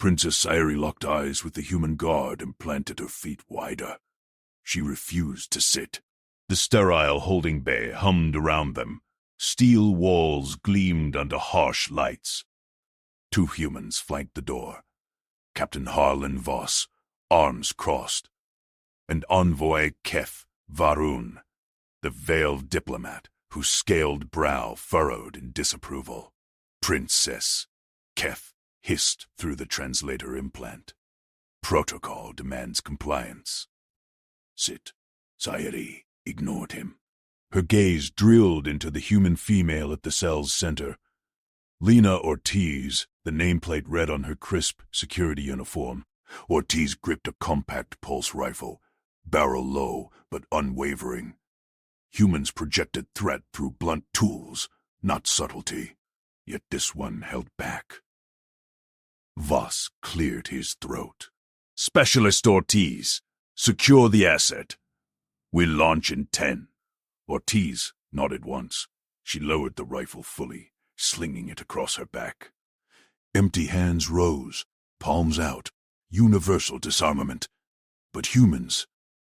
Princess Sayuri locked eyes with the human guard and planted her feet wider. She refused to sit. The sterile holding bay hummed around them. Steel walls gleamed under harsh lights. 2 humans flanked the door. Captain Harlan Voss, arms crossed, and Envoy Kef Varun, the veiled diplomat whose scaled brow furrowed in disapproval. Princess, Kef hissed through the translator implant. Protocol demands compliance. Sit. Sayuri ignored him. Her gaze drilled into the human female at the cell's center. Lena Ortiz, the nameplate read on her crisp security uniform. Ortiz gripped a compact pulse rifle, barrel low but unwavering. Humans projected threat through blunt tools, not subtlety, yet this one held back. Voss cleared his throat. Specialist Ortiz, secure the asset. We'll launch in 10. Ortiz nodded once. She lowered the rifle fully, slinging it across her back. Empty hands rose, palms out, universal disarmament. But humans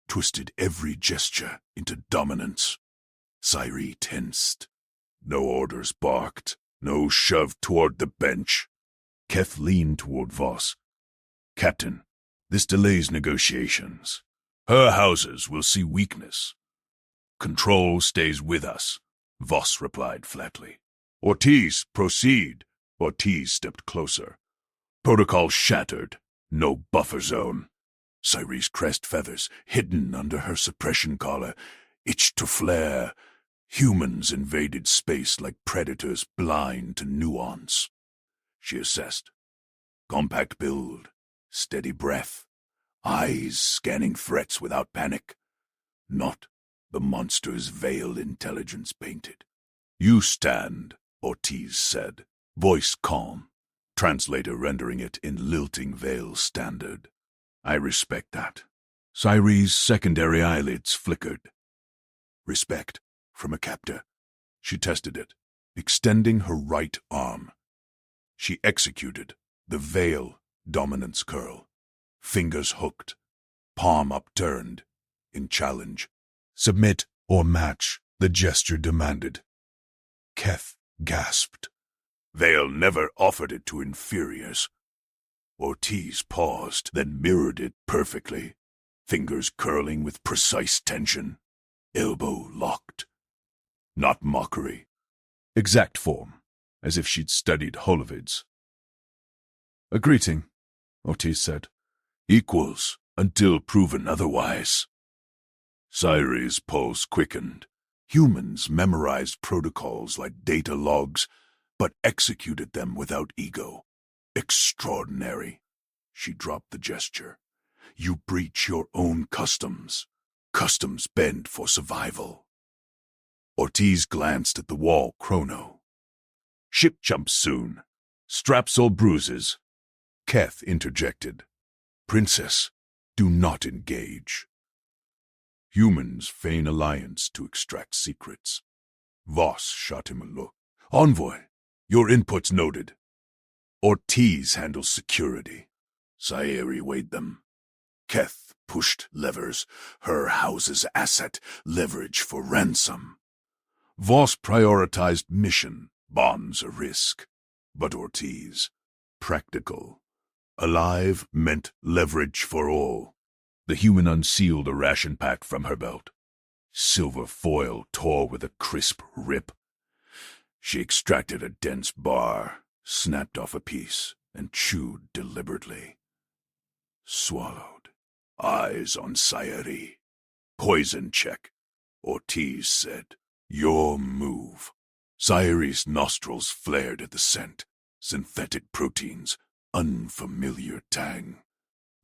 twisted every gesture into dominance. Sayuri tensed. No orders barked, no shove toward the bench. Kef leaned toward Voss. Captain, this delays negotiations. Her houses will see weakness. Control stays with us, Voss replied flatly. Ortiz, proceed. Ortiz stepped closer. Protocol shattered. No buffer zone. Sayuri's crest feathers, hidden under her suppression collar, itched to flare. Humans invaded space like predators blind to nuance. She assessed. Compact build, steady breath, eyes scanning threats without panic. Not the monster's veiled intelligence painted. You stand, Ortiz said, voice calm, translator rendering it in lilting veil standard. I respect that. Sayuri's secondary eyelids flickered. Respect from a captor. She tested it, extending her right arm. She executed the veil dominance curl, fingers hooked, palm upturned, in challenge. Submit or match, the gesture demanded. Kef gasped. Veil never offered it to inferiors. Ortiz paused, then mirrored it perfectly, fingers curling with precise tension, elbow locked. Not mockery. Exact form, as if she'd studied Holovids. A greeting, Ortiz said. Equals, until proven otherwise. Sayuri's pulse quickened. Humans memorized protocols like data logs, but executed them without ego. Extraordinary. She dropped the gesture. You breach your own customs. Customs bend for survival. Ortiz glanced at the wall chrono. Ship jumps soon. Straps or bruises. Keth interjected. Princess, do not engage. Humans feign alliance to extract secrets. Voss shot him a look. Envoy, your inputs noted. Ortiz handles security. Sayuri weighed them. Keth pushed levers, her house's asset, leverage for ransom. Voss prioritized mission, bonds a risk. But Ortiz, practical. Alive meant leverage for all. The human unsealed a ration pack from her belt. Silver foil tore with a crisp rip. She extracted a dense bar, snapped off a piece, and chewed deliberately. Swallowed. Eyes on Sayuri. Poison check. Ortiz said, Your move. Sayuri's nostrils flared at the scent. Synthetic proteins, unfamiliar tang.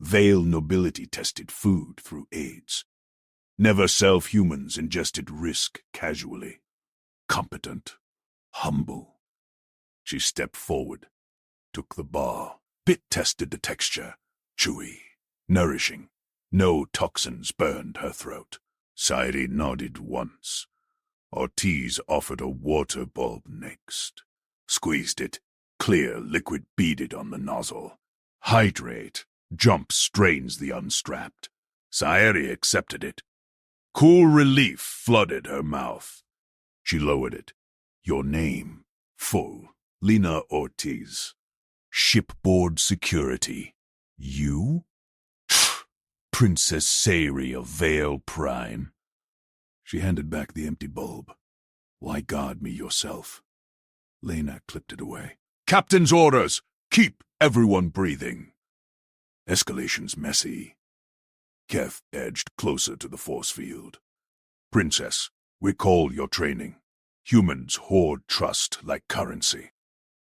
Veil nobility tested food through AIDS. Never self-humans ingested risk casually. Competent. Humble. She stepped forward, took the bar, bit-tested the texture. Chewy, nourishing. No toxins burned her throat. Sayuri nodded once. Ortiz offered a water bulb next. Squeezed it. Clear liquid beaded on the nozzle. Hydrate. Jump strains the unstrapped. Sayuri accepted it. Cool relief flooded her mouth. She lowered it. Your name. Full. Lena Ortiz. Shipboard security. You? Princess Sayuri of Vale Prime. She handed back the empty bulb. Why guard me yourself? Lena clipped it away. Captain's orders! Keep everyone breathing. Escalation's messy. Keth edged closer to the force field. Princess, recall your training. Humans hoard trust like currency.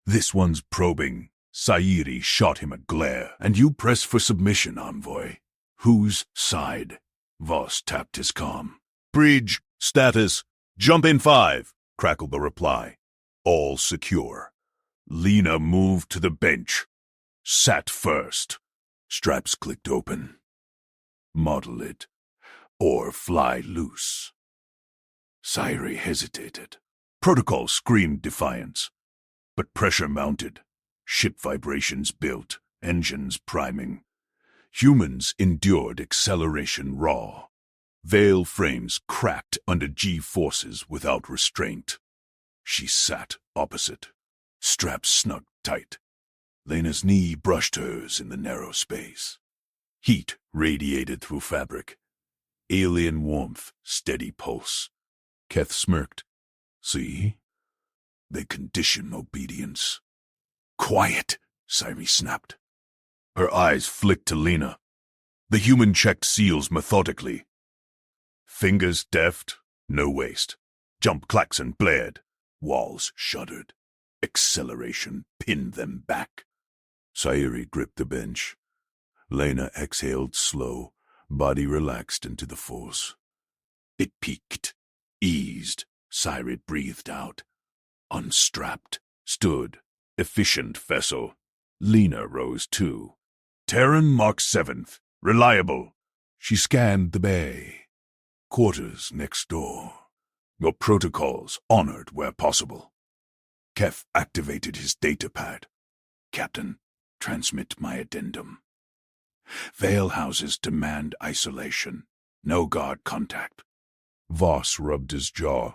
This one's probing. Sayuri shot him a glare. And you press for submission, envoy. Whose side? Voss tapped his comm. Bridge, status, jump in 5, crackled the reply. All secure. Lena moved to the bench. Sat first. Straps clicked open. Model it, or fly loose. Sayuri hesitated. Protocol screamed defiance. But pressure mounted. Ship vibrations built, engines priming. Humans endured acceleration raw. Veil frames cracked under G-forces without restraint. She sat opposite. Straps snug tight. Lena's knee brushed hers in the narrow space. Heat radiated through fabric. Alien warmth, steady pulse. Keth smirked. See? They condition obedience. Quiet, Sayuri snapped. Her eyes flicked to Lena. The human checked seals methodically. Fingers deft, no waste. Jump klaxon blared. Walls shuddered. Acceleration pinned them back. Sayuri gripped the bench. Lena exhaled slow, body relaxed into the force. It peaked, eased. Sayuri breathed out. Unstrapped, stood, efficient vessel. Lena rose too. Terran Mark 7th, reliable. She scanned the bay. Quarters next door. Your protocols honored where possible. Keth activated his datapad. Captain, transmit my addendum. Veil houses demand isolation. No guard contact. Voss rubbed his jaw.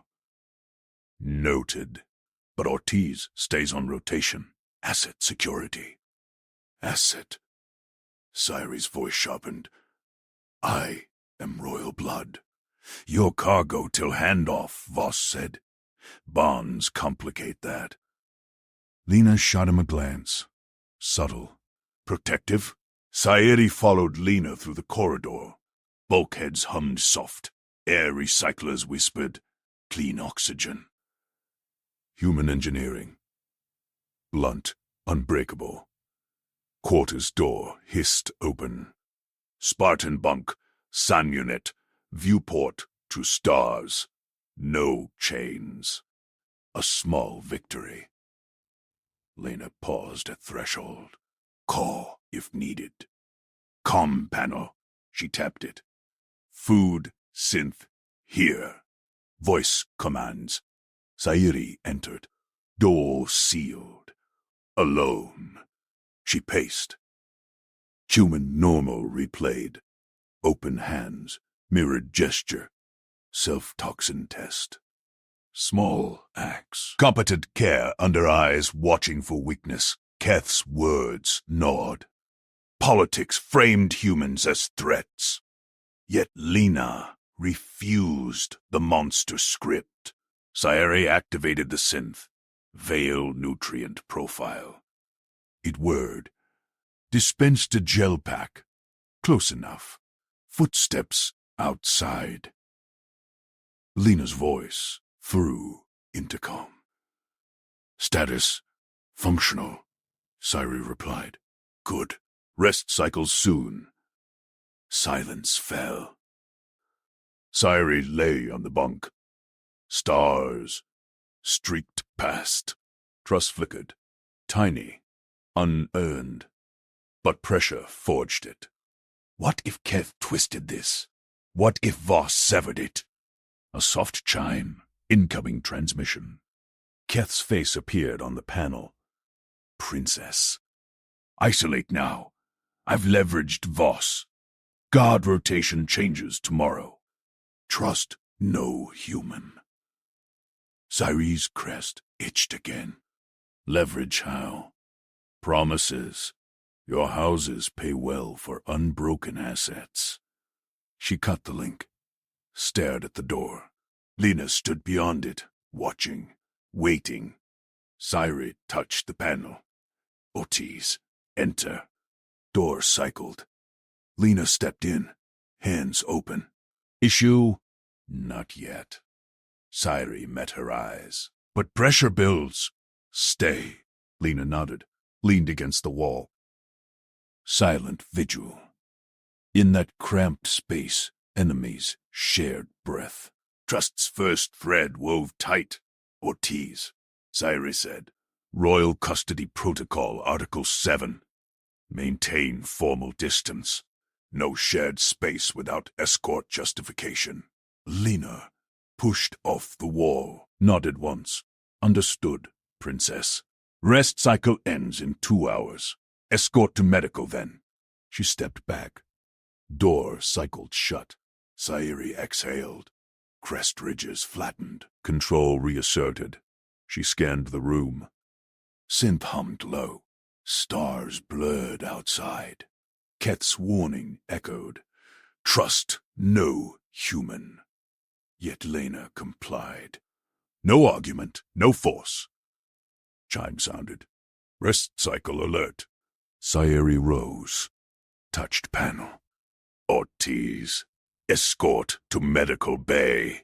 Noted. But Ortiz stays on rotation. Asset security. Asset. Sayuri's voice sharpened. I am royal blood. Your cargo till handoff, Voss said. Bonds complicate that. Lena shot him a glance. Subtle. Protective? Sayuri followed Lena through the corridor. Bulkheads hummed soft. Air recyclers whispered. Clean oxygen. Human engineering. Blunt, unbreakable. Quarters door hissed open. Spartan bunk, sun unit, viewport to stars. No chains. A small victory. Lena paused at threshold. Call if needed. Comm panel. She tapped it. Food, synth, here. Voice commands. Sayuri entered. Door sealed. Alone. She paced. Human normal replayed. Open hands. Mirrored gesture. Self-toxin test. Small axe. Competent care under eyes watching for weakness. Keth's words gnawed. Politics framed humans as threats. Yet Lena refused the monster script. Sayuri activated the synth. Veil nutrient profile. It whirred. Dispensed a gel pack. Close enough. Footsteps outside. Lena's voice through intercom. Status functional, Sayuri replied. Good. Rest cycles soon. Silence fell. Sayuri lay on the bunk. Stars streaked past. Trust flickered. Tiny. Unearned. But pressure forged it. What if Keth twisted this? What if Voss severed it? A soft chime. Incoming transmission. Keth's face appeared on the panel. Princess. Isolate now. I've leveraged Voss. Guard rotation changes tomorrow. Trust no human. Cyrie's crest itched again. Leverage how? Promises. Your houses pay well for unbroken assets. She cut the link, stared at the door. Lena stood beyond it, watching, waiting. Cyrie touched the panel. Ortiz, enter. Door cycled. Lena stepped in, hands open. Issue? Not yet. Cyrie met her eyes. But pressure builds. Stay. Lena nodded, leaned against the wall. Silent vigil. In that cramped space, enemies shared breath. Trust's first thread wove tight. Ortiz, Cyrie said. Royal Custody Protocol, Article 7. Maintain formal distance. No shared space without escort justification. Lena pushed off the wall, nodded once. Understood, Princess. Rest cycle ends in 2 hours. Escort to medical, then. She stepped back. Door cycled shut. Cyrie exhaled. Crest ridges flattened. Control reasserted. She scanned the room. Synth hummed low. Stars blurred outside. Ket's warning echoed. Trust no human. Yet Lena complied. No argument, no force. Chime sounded. Rest cycle alert. Cyrie rose. Touched panel. Ortiz. Escort to medical bay.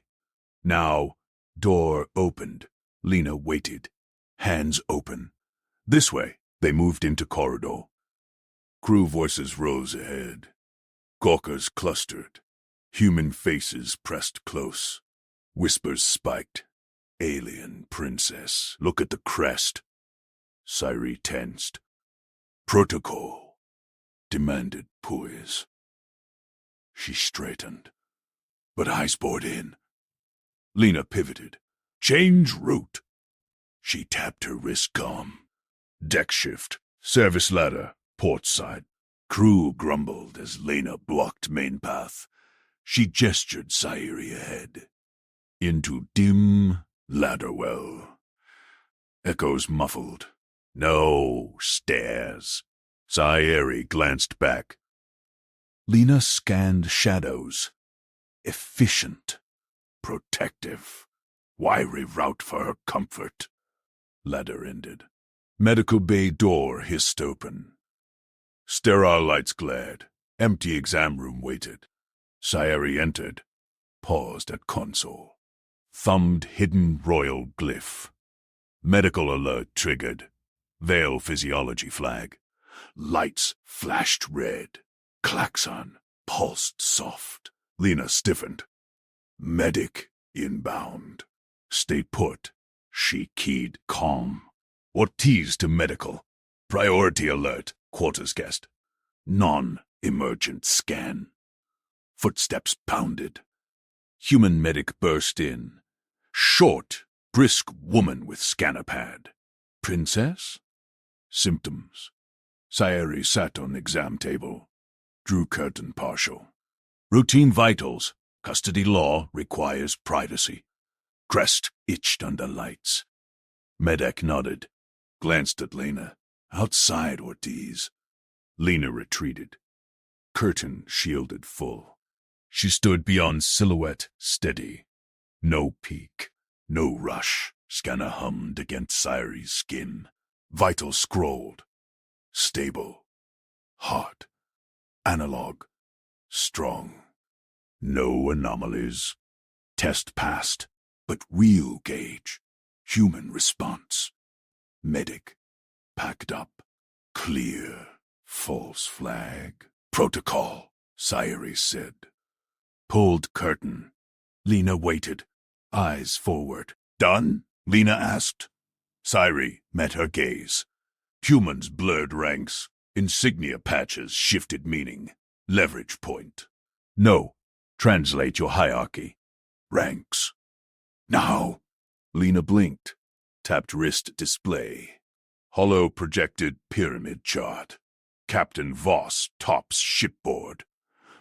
Now, door opened. Lena waited. Hands open. This way. They moved into corridor. Crew voices rose ahead. Gawkers clustered. Human faces pressed close. Whispers spiked. Alien princess, look at the crest. Cyrie tensed. Protocol, demanded poise. She straightened. But eyes bored in. Lena pivoted. Change route. She tapped her wrist calm. Deck shift. Service ladder. Port side. Crew grumbled as Lena blocked main path. She gestured Cyrie ahead. Into dim ladder well. Echoes muffled. No stairs. Cyrie glanced back. Lena scanned shadows. Efficient. Protective. Why reroute for her comfort? Ladder ended. Medical bay door hissed open. Sterile lights glared. Empty exam room waited. Cyrie entered. Paused at console. Thumbed hidden royal glyph. Medical alert triggered. Veil physiology flag. Lights flashed red. Klaxon pulsed soft. Lena stiffened. Medic inbound. Stay put. She keyed calm. Ortiz to medical. Priority alert. Quarters guest. Non-emergent scan. Footsteps pounded. Human medic burst in. Short, brisk woman with scanner pad. Princess? Symptoms. Cyrie sat on exam table. Drew curtain partial. Routine vitals. Custody law requires privacy. Crest itched under lights. Medic nodded. Glanced at Lena. Outside, Ortiz. Lena retreated. Curtain shielded full. She stood beyond silhouette, steady. No peak. No rush. Scanner hummed against Cyrie's skin. Vital scrolled. Stable. Heart. Analog. Strong. No anomalies. Test passed. But real gauge. Human response. Medic. Packed up. Clear. False flag. Protocol, Cyrie said. Pulled curtain. Lena waited. Eyes forward. Done? Lena asked. Cyrie met her gaze. Humans blurred ranks. Insignia patches shifted meaning. Leverage point. No. Translate your hierarchy. Ranks. Now. Lena blinked. Tapped wrist display. Hollow projected pyramid chart. Captain Voss tops shipboard.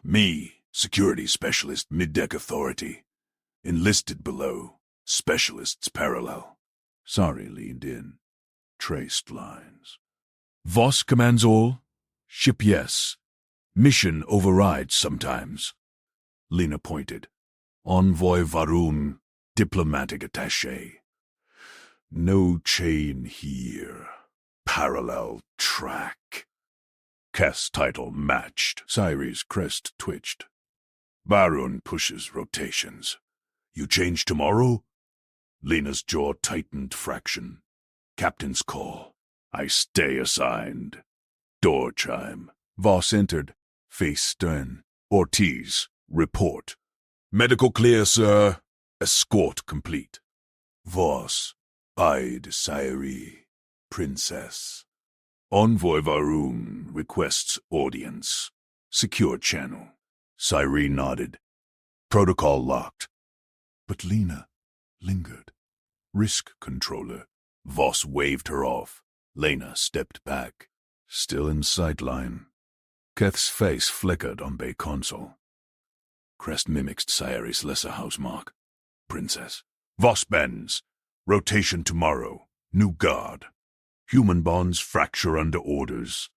Me, security specialist, middeck authority. Enlisted below, specialists parallel. Sorry leaned in, traced lines. Voss commands all? Ship yes. Mission overrides sometimes. Lena pointed. Envoy Varun, diplomatic attaché. No chain here. Parallel track. Keth's title matched. Cyrie's crest twitched. Varun pushes rotations. You change tomorrow? Lena's jaw tightened fraction. Captain's call. I stay assigned. Door chime. Voss entered. Face stern. Ortiz. Report. Medical clear, sir. Escort complete. Voss. Eyed Sayuri. Princess. Envoy Varun requests audience. Secure channel. Sayuri nodded. Protocol locked. But Lena lingered. Risk controller. Voss waved her off. Lena stepped back. Still in sightline. Keth's face flickered on bay console. Crest mimicked Sayuri's lesser house mark. Princess. Voss bends. Rotation tomorrow. New guard. Human bonds fracture under orders.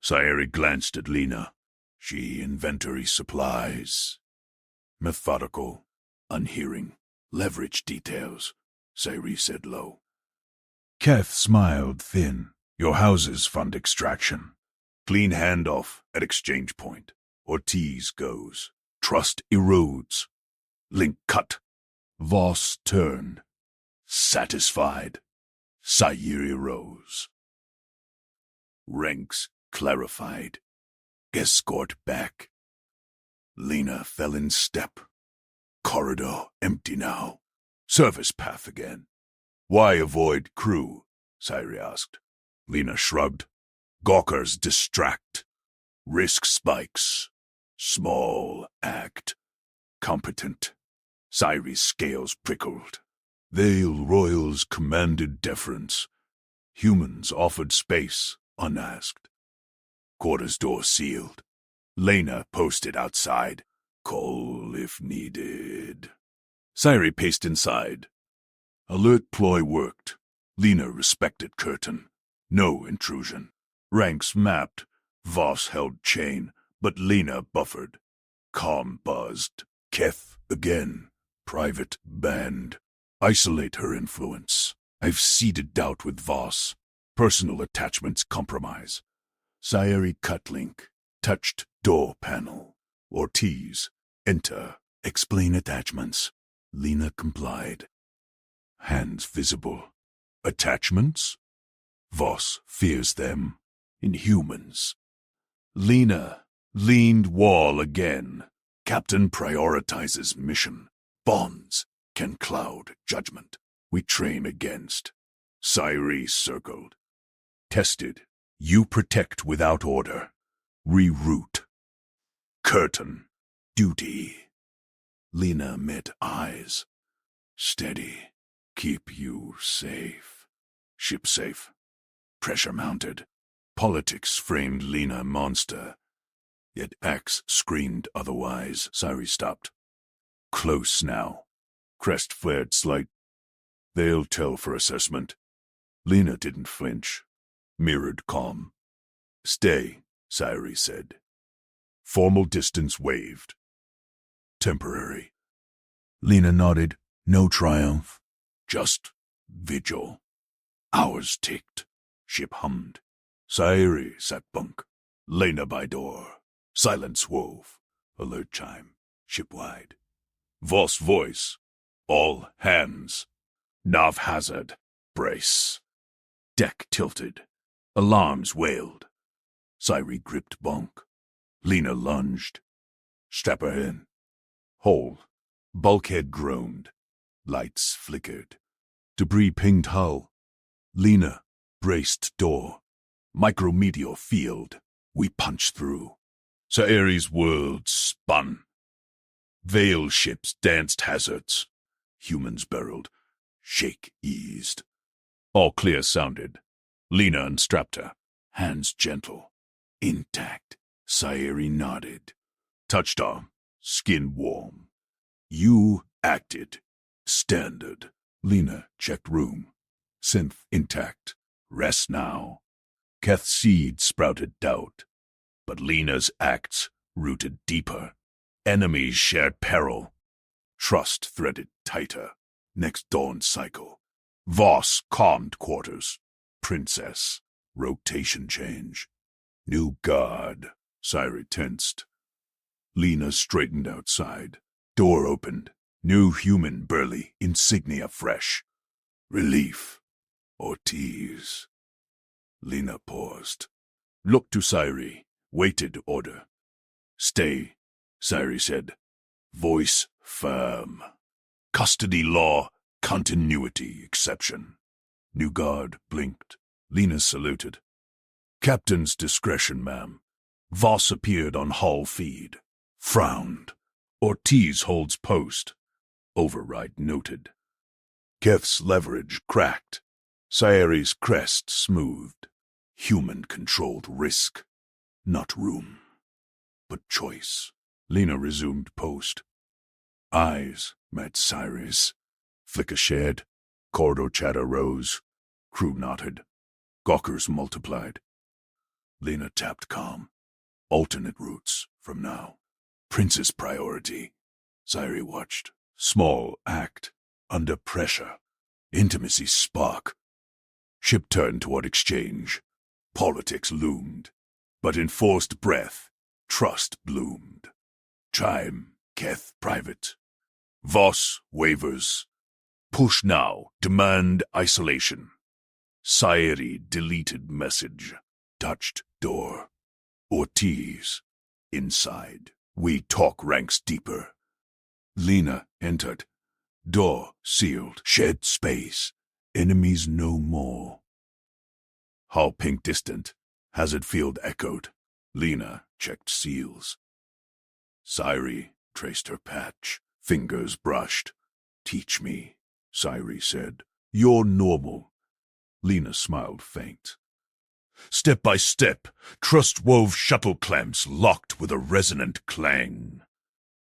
Sayuri glanced at Lena. She inventory supplies. Methodical. Unhearing. Leverage details. Sayuri said low. Keth smiled thin. Your houses fund extraction. Clean handoff at exchange point. Ortiz goes. Trust erodes. Link cut. Voss turned. Satisfied. Sayuri rose. Ranks clarified. Escort back. Lena fell in step. Corridor empty now. Service path again. Why avoid crew? Sayuri asked. Lena shrugged. Gawkers distract. Risk spikes. Small act. Competent. Sayuri's scales prickled. Vale royals commanded deference. Humans offered space, unasked. Quarters door sealed. Lena posted outside. Call if needed. Sayuri paced inside. Alert ploy worked. Lena respected curtain. No intrusion. Ranks mapped. Voss held chain, but Lena buffered. Comm buzzed. Keth again. Private banned. Isolate her influence. I've seeded doubt with Voss. Personal attachments compromise. Sayuri cut link. Touched door panel. Ortiz. Enter. Explain attachments. Lena complied. Hands visible. Attachments? Voss fears them. Inhumans. Lena leaned wall again. Captain prioritizes mission. Bonds can cloud judgment. We train against. Sayuri circled. Tested. You protect without order. Reroute. Curtain. Duty. Lena met eyes. Steady. Keep you safe. Ship safe. Pressure mounted. Politics framed Lena monster. Yet acts screamed otherwise. Sayuri stopped. Close now. Crest flared slight. They'll tell for assessment. Lena didn't flinch. Mirrored calm. Stay, Sayuri said. Formal distance waved. Temporary. Lena nodded. No triumph. Just vigil. Hours ticked. Ship hummed. Sayuri sat bunk. Lena by door. Silence wove. Alert chime. Ship wide. Voss voice. All hands. Nav hazard. Brace. Deck tilted. Alarms wailed. Sayuri gripped bunk. Lena lunged. Strap her in. Hole. Bulkhead groaned. Lights flickered. Debris pinged hull. Lena braced door. Micrometeor field. We punched through. Sayuri's world spun. Veil ships danced hazards. Humans burrowed. Shake eased. All clear sounded. Lena unstrapped her. Hands gentle. Intact. Sayuri nodded. Touched arm. Skin warm. You acted. Standard. Lena checked room. Synth intact. Rest now. Keth's seed sprouted doubt. But Lena's acts rooted deeper. Enemies shared peril. Trust threaded tighter. Next dawn cycle. Voss calmed quarters. Princess. Rotation change. New guard. Sayuri tensed. Lena straightened outside. Door opened. New human burly. Insignia fresh. Relief. Ortiz. Lena paused. Looked to Sayuri. Waited order. Stay, Sayuri said. Voice firm. Custody law. Continuity exception. New guard blinked. Lena saluted. Captain's discretion, ma'am. Voss appeared on hull feed. Frowned. Ortiz holds post. Override noted. Keth's leverage cracked. Sayuri's crest smoothed. Human-controlled risk. Not room, but choice. Lena resumed post. Eyes met Sayuri's. Flicker shared. Corridor chatter rose. Crew nodded. Gawkers multiplied. Lena tapped calm. Alternate routes from now. Prince's priority. Sayuri watched. Small act. Under pressure. Intimacy spark. Ship turned toward exchange. Politics loomed. But in forced breath, trust bloomed. Chime, Keth private. Voss wavers. Push now. Demand isolation. Sayuri deleted message. Touched door. Ortiz. Inside. We talk ranks deeper. Lena entered. Door sealed. Shed space. Enemies no more. Hull pink distant. Hazard field echoed. Lena checked seals. Sayuri traced her patch. Fingers brushed. Teach me, Sayuri said. You're normal. Lena smiled faint. Step by step, trust-wove shuttle clamps locked with a resonant clang.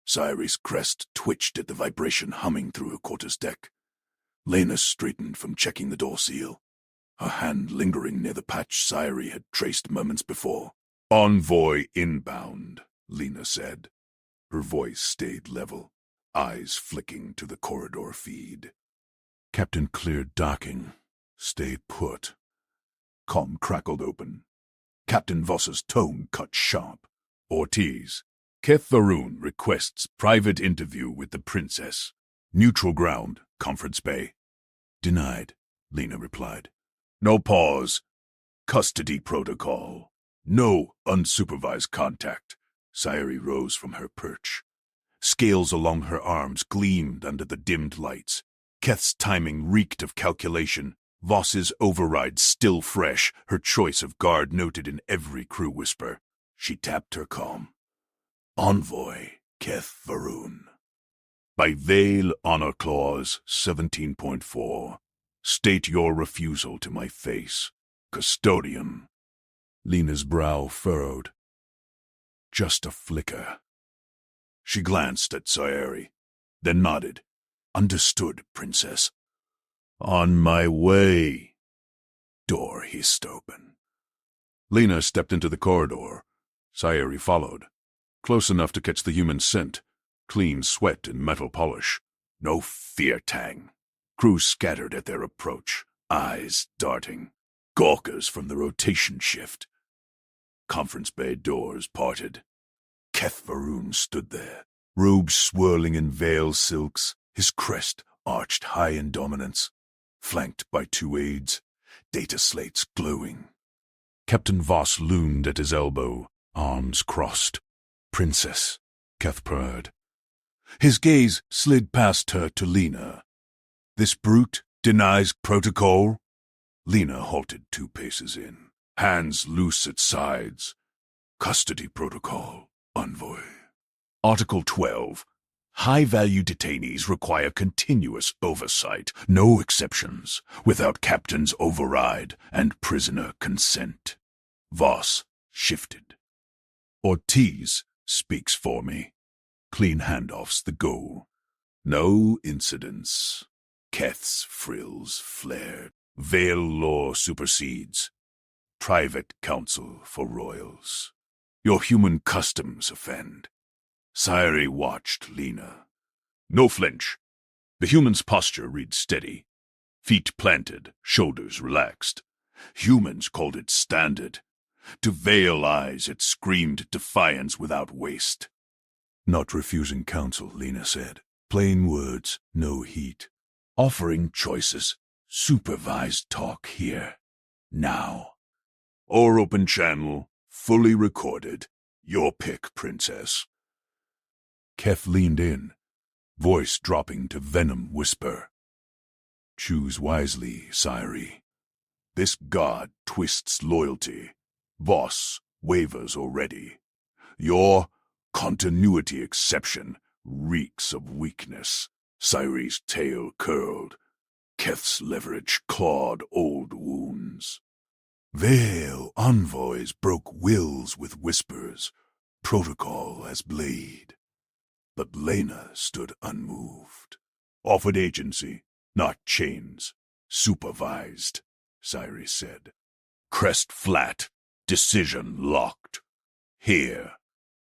Sayuri's crest twitched at the vibration humming through her quarter's deck. Lena straightened from checking the door seal, her hand lingering near the patch Sayuri had traced moments before. Envoy inbound, Lena said. Her voice stayed level, eyes flicking to the corridor feed. Captain cleared docking. Stay put. Comm crackled open. Captain Voss's tone cut sharp. Ortiz. Keth Varun requests private interview with the princess. Neutral ground, conference bay. Denied, Lena replied. No pause. Custody protocol. No unsupervised contact. Sayuri rose from her perch. Scales along her arms gleamed under the dimmed lights. Keth's timing reeked of calculation. Voss's override still fresh, her choice of guard noted in every crew whisper. She tapped her comm. Envoy, Keth Varun. By Vale Honor Clause 17.4, state your refusal to my face. Custodian. Lena's brow furrowed. Just a flicker. She glanced at Sayuri, then nodded. Understood, Princess. On my way. Door hissed open. Lena stepped into the corridor. Sayuri followed. Close enough to catch the human scent. Clean sweat and metal polish. No fear tang. Crew scattered at their approach, eyes darting. Gawkers from the rotation shift. Conference bay doors parted. Keth Varun stood there, robes swirling in veil silks, his crest arched high in dominance, flanked by two aides, data slates glowing. Captain Voss loomed at his elbow, arms crossed. Princess, Keth purred. His gaze slid past her to Lena. This brute denies protocol? Lena halted 2 paces in, hands loose at sides. Custody protocol, envoy. Article 12. High-value detainees require continuous oversight, no exceptions, without captain's override and prisoner consent. Voss shifted. Ortiz speaks for me. Clean handoff's the goal. No incidents. Keth's frills flared. Veil lore supersedes. Private counsel for royals. Your human customs offend. Sayuri watched Lena. No flinch. The human's posture reads steady. Feet planted, shoulders relaxed. Humans called it standard. To veil eyes, it screamed defiance without waste. Not refusing counsel, Lena said. Plain words, no heat. Offering choices. Supervised talk here. Now. Or open channel, fully recorded. Your pick, princess. Keth leaned in, voice dropping to venom whisper. Choose wisely, Sayuri. This god twists loyalty. Voss wavers already. Your continuity exception reeks of weakness. Sayuri's tail curled. Keth's leverage clawed old wounds. Veil envoys broke wills with whispers, protocol as blade. But Lena stood unmoved. Offered agency, not chains. Supervised, Sayuri said. Crest flat, decision locked. Here.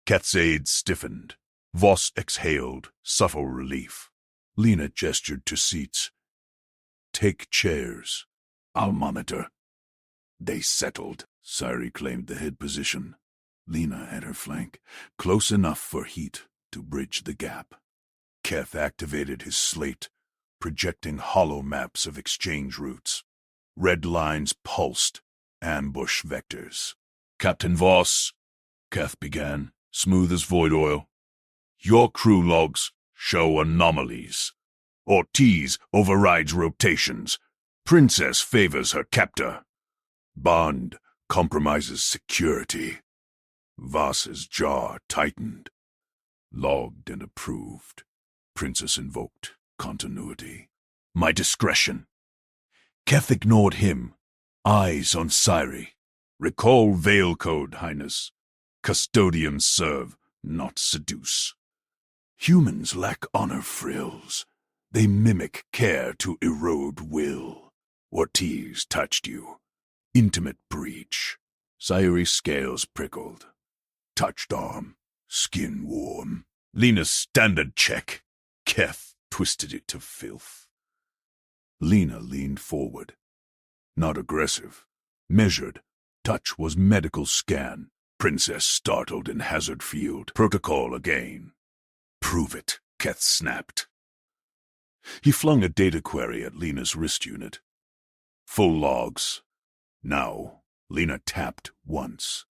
Keth's aide stiffened. Voss exhaled, subtle relief. Lena gestured to seats. Take chairs. I'll monitor. They settled. Sayuri claimed the head position. Lena at her flank, close enough for heat to bridge the gap. Keth activated his slate, projecting hollow maps of exchange routes. Red lines pulsed, ambush vectors. Captain Voss, Keth began, smooth as void oil. Your crew logs show anomalies. Ortiz overrides rotations. Princess favors her captor. Bond compromises security. Voss's jaw tightened. Logged and approved. Princess invoked continuity. My discretion. Keth ignored him. Eyes on Sayuri. Recall Veil Code, Highness. Custodians serve, not seduce. Humans lack honor frills. They mimic care to erode will. Ortiz touched you. Intimate breach. Sayuri's scales prickled. Touched arm. Skin warm. Lena's standard check. Keth twisted it to filth. Lena leaned forward. Not aggressive. Measured. Touch was medical scan. Princess startled in hazard field. Protocol again. Prove it, Keth snapped. He flung a data query at Lena's wrist unit. Full logs. Now, Lena tapped once.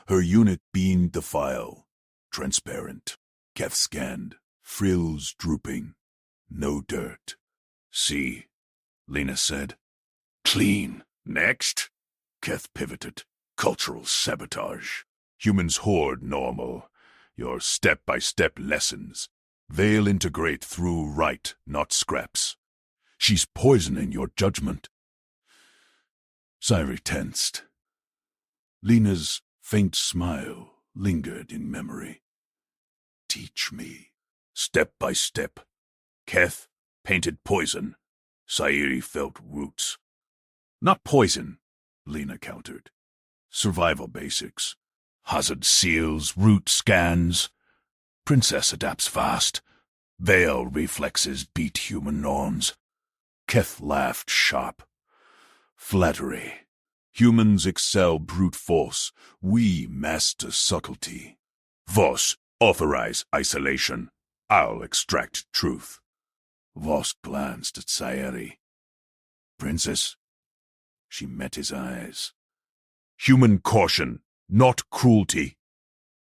Her unit beamed the file. Transparent. Keth scanned. Frills drooping. No dirt. See, Lena said. Clean. Next. Keth pivoted. Cultural sabotage. Humans hoard normal. Your step-by-step lessons. Veil integrate through right, not scraps. She's poisoning your judgment. Sayuri tensed. Lena's faint smile lingered in memory. Teach me. Step by step. Keth painted poison. Sayuri felt roots. Not poison, Lena countered. Survival basics. Hazard seals, root scans. Princess adapts fast. Veil reflexes beat human norms. Keth laughed sharp. Flattery. Humans excel brute force. We master subtlety. Voss, authorize isolation. I'll extract truth. Voss glanced at Sayuri. Princess? She met his eyes. Human caution, not cruelty.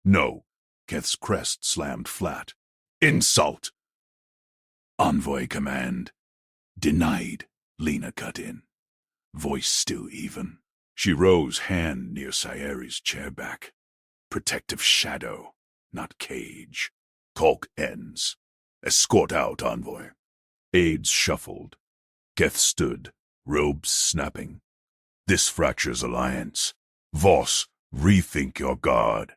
No. Keth's crest slammed flat. Insult! Envoy command. Denied, Lena cut in. Voice still even. She rose, hand near Sayuri's chair back. Protective shadow, not cage. Talk ends. Escort out, envoy. Aides shuffled. Keth stood, robes snapping. This fractures alliance. Voss Rethink your guard.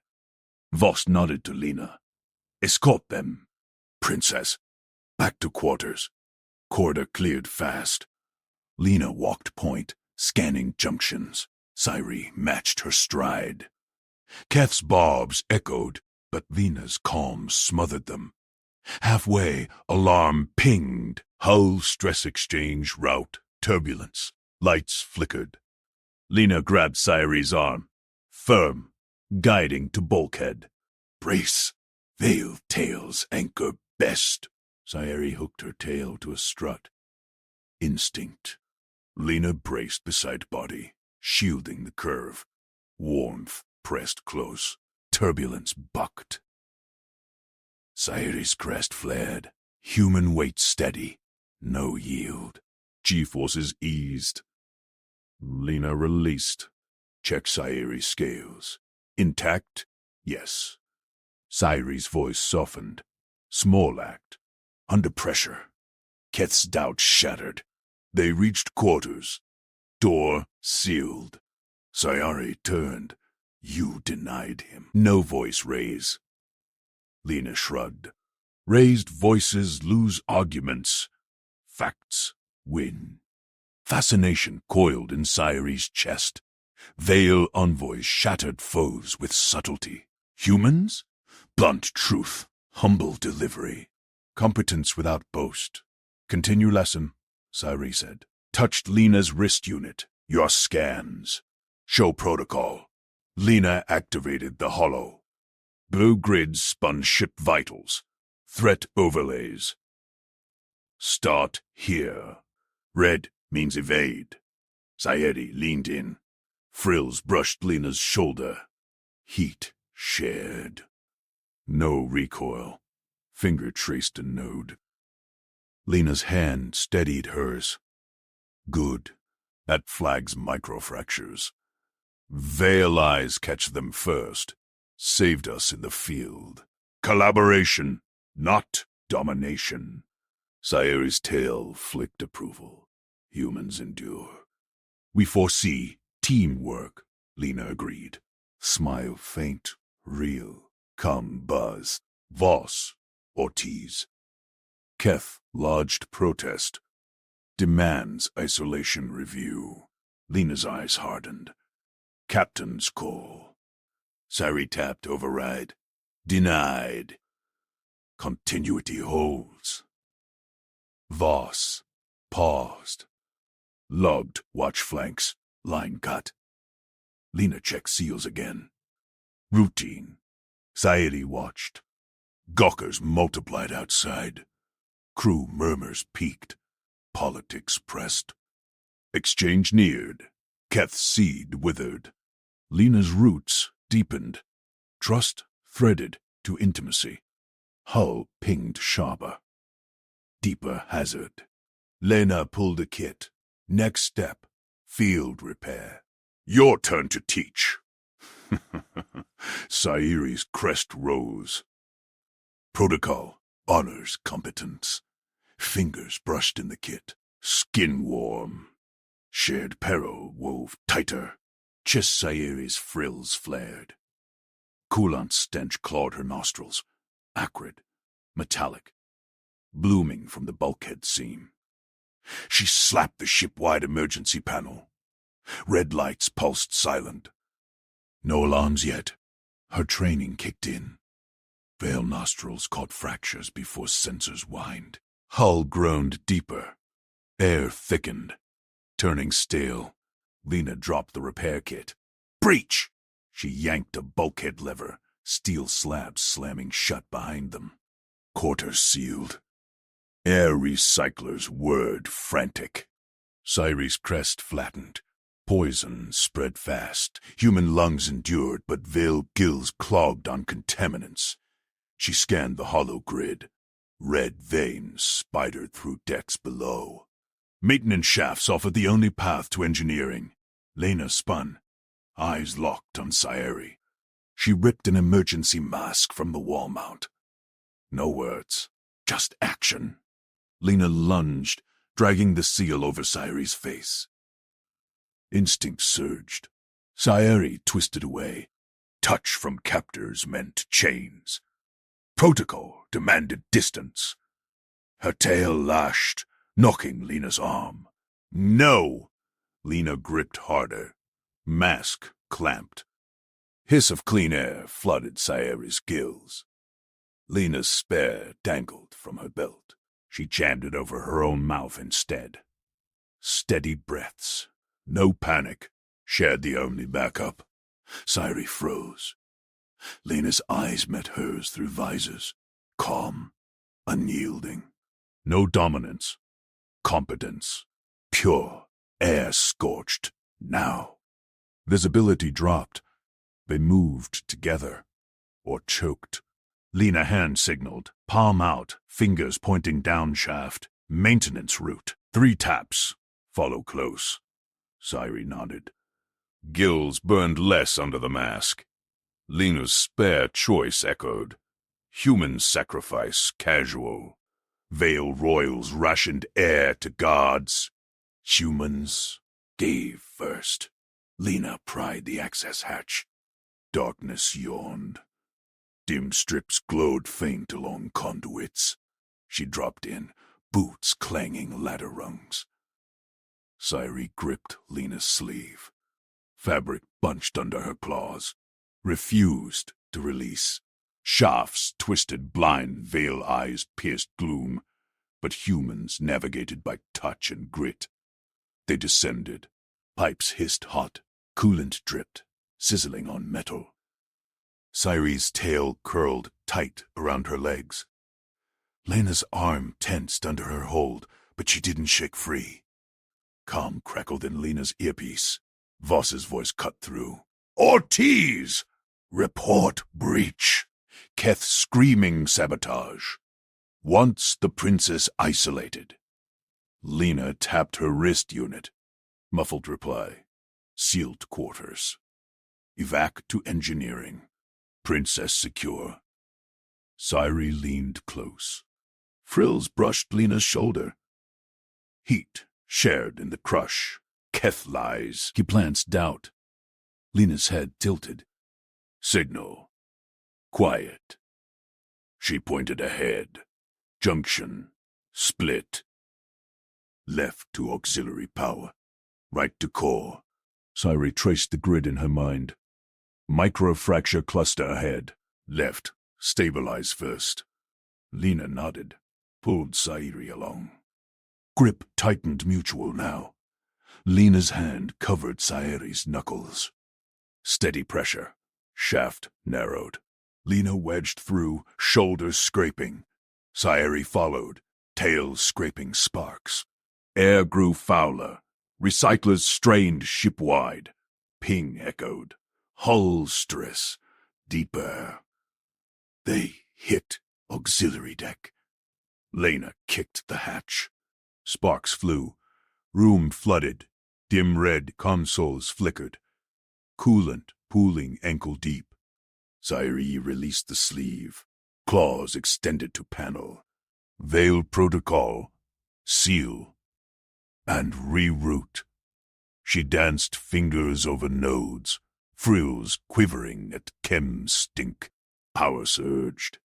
Voss nodded to Lena. Escort them. Princess, back to quarters. Corridor cleared fast. Lena walked point, scanning junctions. Cyree matched her stride. Keth's barbs echoed, but Lena's calm smothered them. Halfway, alarm pinged. Hull stress exchange route, turbulence. Lights flickered. Lena grabbed Cyree's arm. Firm, guiding to bulkhead. Brace. Veiled tails anchor best. Cyree hooked her tail to a strut. Instinct. Lena braced beside body, shielding the curve. Warmth pressed close. Turbulence bucked. Cyree's crest flared. Human weight steady. No yield. G-forces eased. Lena released. Checked Cyree's scales. Intact? Yes. Cyree's voice softened. Small act. Under pressure. Keth's doubt shattered. They reached quarters. Door sealed. Cyre turned. You denied him. No voice raise. Lena shrugged. Raised voices lose arguments. Facts win. Fascination coiled in Cyree's chest. Veil envoys shattered foes with subtlety. Humans? Blunt truth. Humble delivery. Competence without boast. Continue lesson, Cyree said. Touched Lena's wrist unit. Your scans. Show protocol. Lena activated the holo. Blue grids spun ship vitals. Threat overlays. Start here. Red means evade. Sayedi leaned in. Frills brushed Lena's shoulder. Heat shared. No recoil. Finger traced a node. Lena's hand steadied hers. Good. That flags microfractures. Veil eyes catch them first. Saved us in the field. Collaboration, not domination. Cyree's tail flicked approval. Humans endure. We foresee teamwork, Lena agreed. Smile faint, real. Come buzz. Voss, Ortiz. Keth lodged protest. Demands isolation review. Lena's eyes hardened. Captain's call. Cyree tapped override. Denied. Continuity holds. Voss paused. Logged watch flanks. Line cut. Lena checked seals again. Routine. Sayedi watched. Gawkers multiplied outside. Crew murmurs peaked. Politics pressed. Exchange neared. Keth's seed withered. Lena's roots deepened. Trust threaded to intimacy. Hull pinged sharper. Deeper hazard. Lena pulled a kit. Next step. Field repair. Your turn to teach. Cyree's crest rose. Protocol honors competence. Fingers brushed in the kit. Skin warm. Shared peril wove tighter. Chest Cyree's frills flared. Coolant stench clawed her nostrils. Acrid. Metallic. Blooming from the bulkhead seam. She slapped the ship-wide emergency panel. Red lights pulsed silent. No alarms yet. Her training kicked in. Veil nostrils caught fractures before sensors whined. Hull groaned deeper. Air thickened. Turning stale, Lena dropped the repair kit. Breach! She yanked a bulkhead lever, steel slabs slamming shut behind them. Quarters sealed. Air recyclers whirred frantic. Cyree's crest flattened. Poison spread fast. Human lungs endured, but Veil gills clogged on contaminants. She scanned the hollow grid. Red veins spidered through decks below. Maintenance shafts offered the only path to engineering. Lena spun, eyes locked on Cyre. She ripped an emergency mask from the wall mount. No words, just action. Lena lunged, dragging the seal over Cyre's face. Instinct surged. Sayuri twisted away. Touch from captors meant chains. Protocol demanded distance. Her tail lashed, knocking Lena's arm. No! Lena gripped harder. Mask clamped. Hiss of clean air flooded Sayuri's gills. Lena's spear dangled from her belt. She jammed it over her own mouth instead. Steady breaths. No panic. Shared the only backup. Sayuri froze. Lena's eyes met hers through visors. Calm. Unyielding. No dominance. Competence. Pure. Air scorched. Now. Visibility dropped. They moved together. Or choked. Lena hand signaled. Palm out. Fingers pointing down shaft. Maintenance route. 3 taps. Follow close. Sayuri nodded. Gills burned less under the mask. Lena's spare choice echoed. Human sacrifice casual. Vale royals rationed air to guards. Humans gave first. Lena pried the access hatch. Darkness yawned. Dim strips glowed faint along conduits. She dropped in, boots clanging ladder rungs. Sayuri gripped Lena's sleeve. Fabric bunched under her claws. Refused to release. Shafts twisted blind veil eyes pierced gloom, but humans navigated by touch and grit. They descended. Pipes hissed hot. Coolant dripped, sizzling on metal. Sayuri's tail curled tight around her legs. Lena's arm tensed under her hold, but she didn't shake free. Calm crackled in Lena's earpiece. Voss's voice cut through. Ortiz! Report breach. Keth screaming sabotage. Once the princess isolated. Lena tapped her wrist unit. Muffled reply. Sealed quarters. Evac to engineering. Princess secure. Sayuri leaned close. Frills brushed Lena's shoulder. Heat shared in the crush. Keth lies. He plants doubt. Lena's head tilted. Signal. Quiet. She pointed ahead. Junction. Split. Left to auxiliary power. Right to core. Sayuri traced the grid in her mind. Microfracture cluster ahead. Left. Stabilize first. Lena nodded. Pulled Sayuri along. Grip tightened mutual now. Lena's hand covered Sayuri's knuckles. Steady pressure. Shaft narrowed. Lena wedged through, shoulders scraping. Sayuri followed, tail scraping sparks. Air grew fouler. Recyclers strained shipwide. Ping echoed. Hull stress. Deeper. They hit auxiliary deck. Lena kicked the hatch. Sparks flew. Room flooded. Dim red consoles flickered. Coolant pooling ankle deep. Sayuri released the sleeve. Claws extended to panel. Veil protocol. Seal. And reroute. She danced fingers over nodes. Frills quivering at chem stink. Power surged.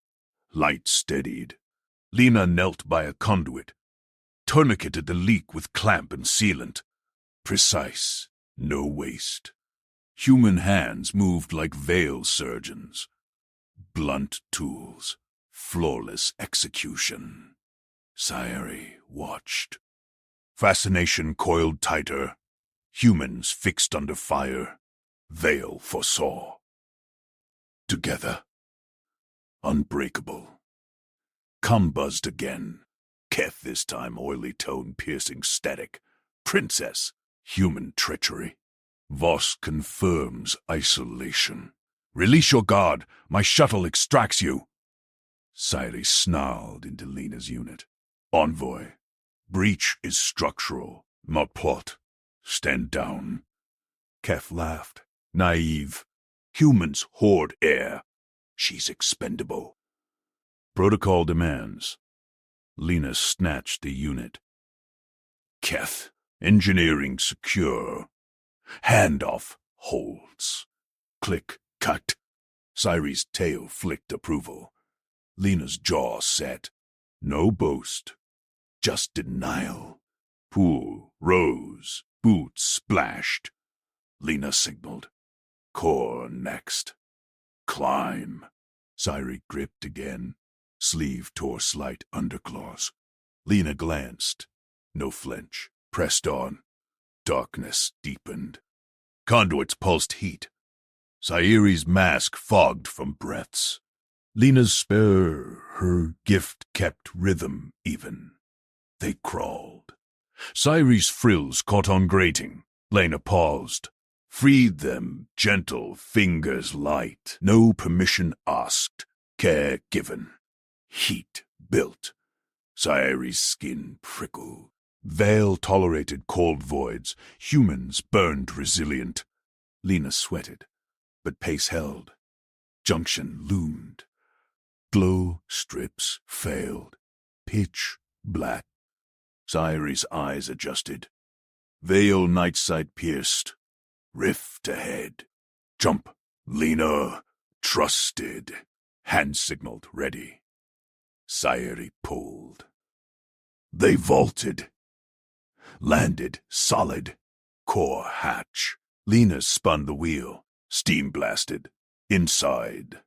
Light steadied. Lena knelt by a conduit. Tourniqueted the leak with clamp and sealant. Precise. No waste. Human hands moved like veil surgeons. Blunt tools. Flawless execution. Sayuri watched. Fascination coiled tighter. Humans fixed under fire. Veil foresaw. Together. Unbreakable. Cum buzzed again. Keth this time oily tone piercing static. Princess. Human treachery. Voss confirms isolation. Release your guard. My shuttle extracts you. Sayuri snarled into Lena's unit. Envoy. Breach is structural, not plot. Stand down. Keth laughed. Naive. Humans hoard air. She's expendable. Protocol demands. Lena snatched the unit. Keth, engineering secure. Handoff holds. Click, cut. Cyrie's tail flicked approval. Lena's jaw set. No boast, just denial. Pool rose, boots splashed. Lena signaled. Core next. Climb. Cyrie gripped again. Sleeve tore slight underclaws. Lena glanced. No flinch. Pressed on. Darkness deepened. Conduits pulsed heat. Cyrie's mask fogged from breaths. Lena's spare, her gift kept rhythm even. They crawled. Cyrie's frills caught on grating. Lena paused. Freed them, gentle fingers light. No permission asked, care given. Heat built. Cyrie's skin prickled. Veil tolerated cold voids. Humans burned resilient. Lena sweated, but pace held. Junction loomed. Glow strips failed. Pitch black. Cyrie's eyes adjusted. Veil night sight pierced. Rift ahead. Jump. Lena. Trusted. Hand signaled ready. Cyrie pulled. They vaulted. Landed solid. Core hatch. Lena spun the wheel. Steam blasted. Inside.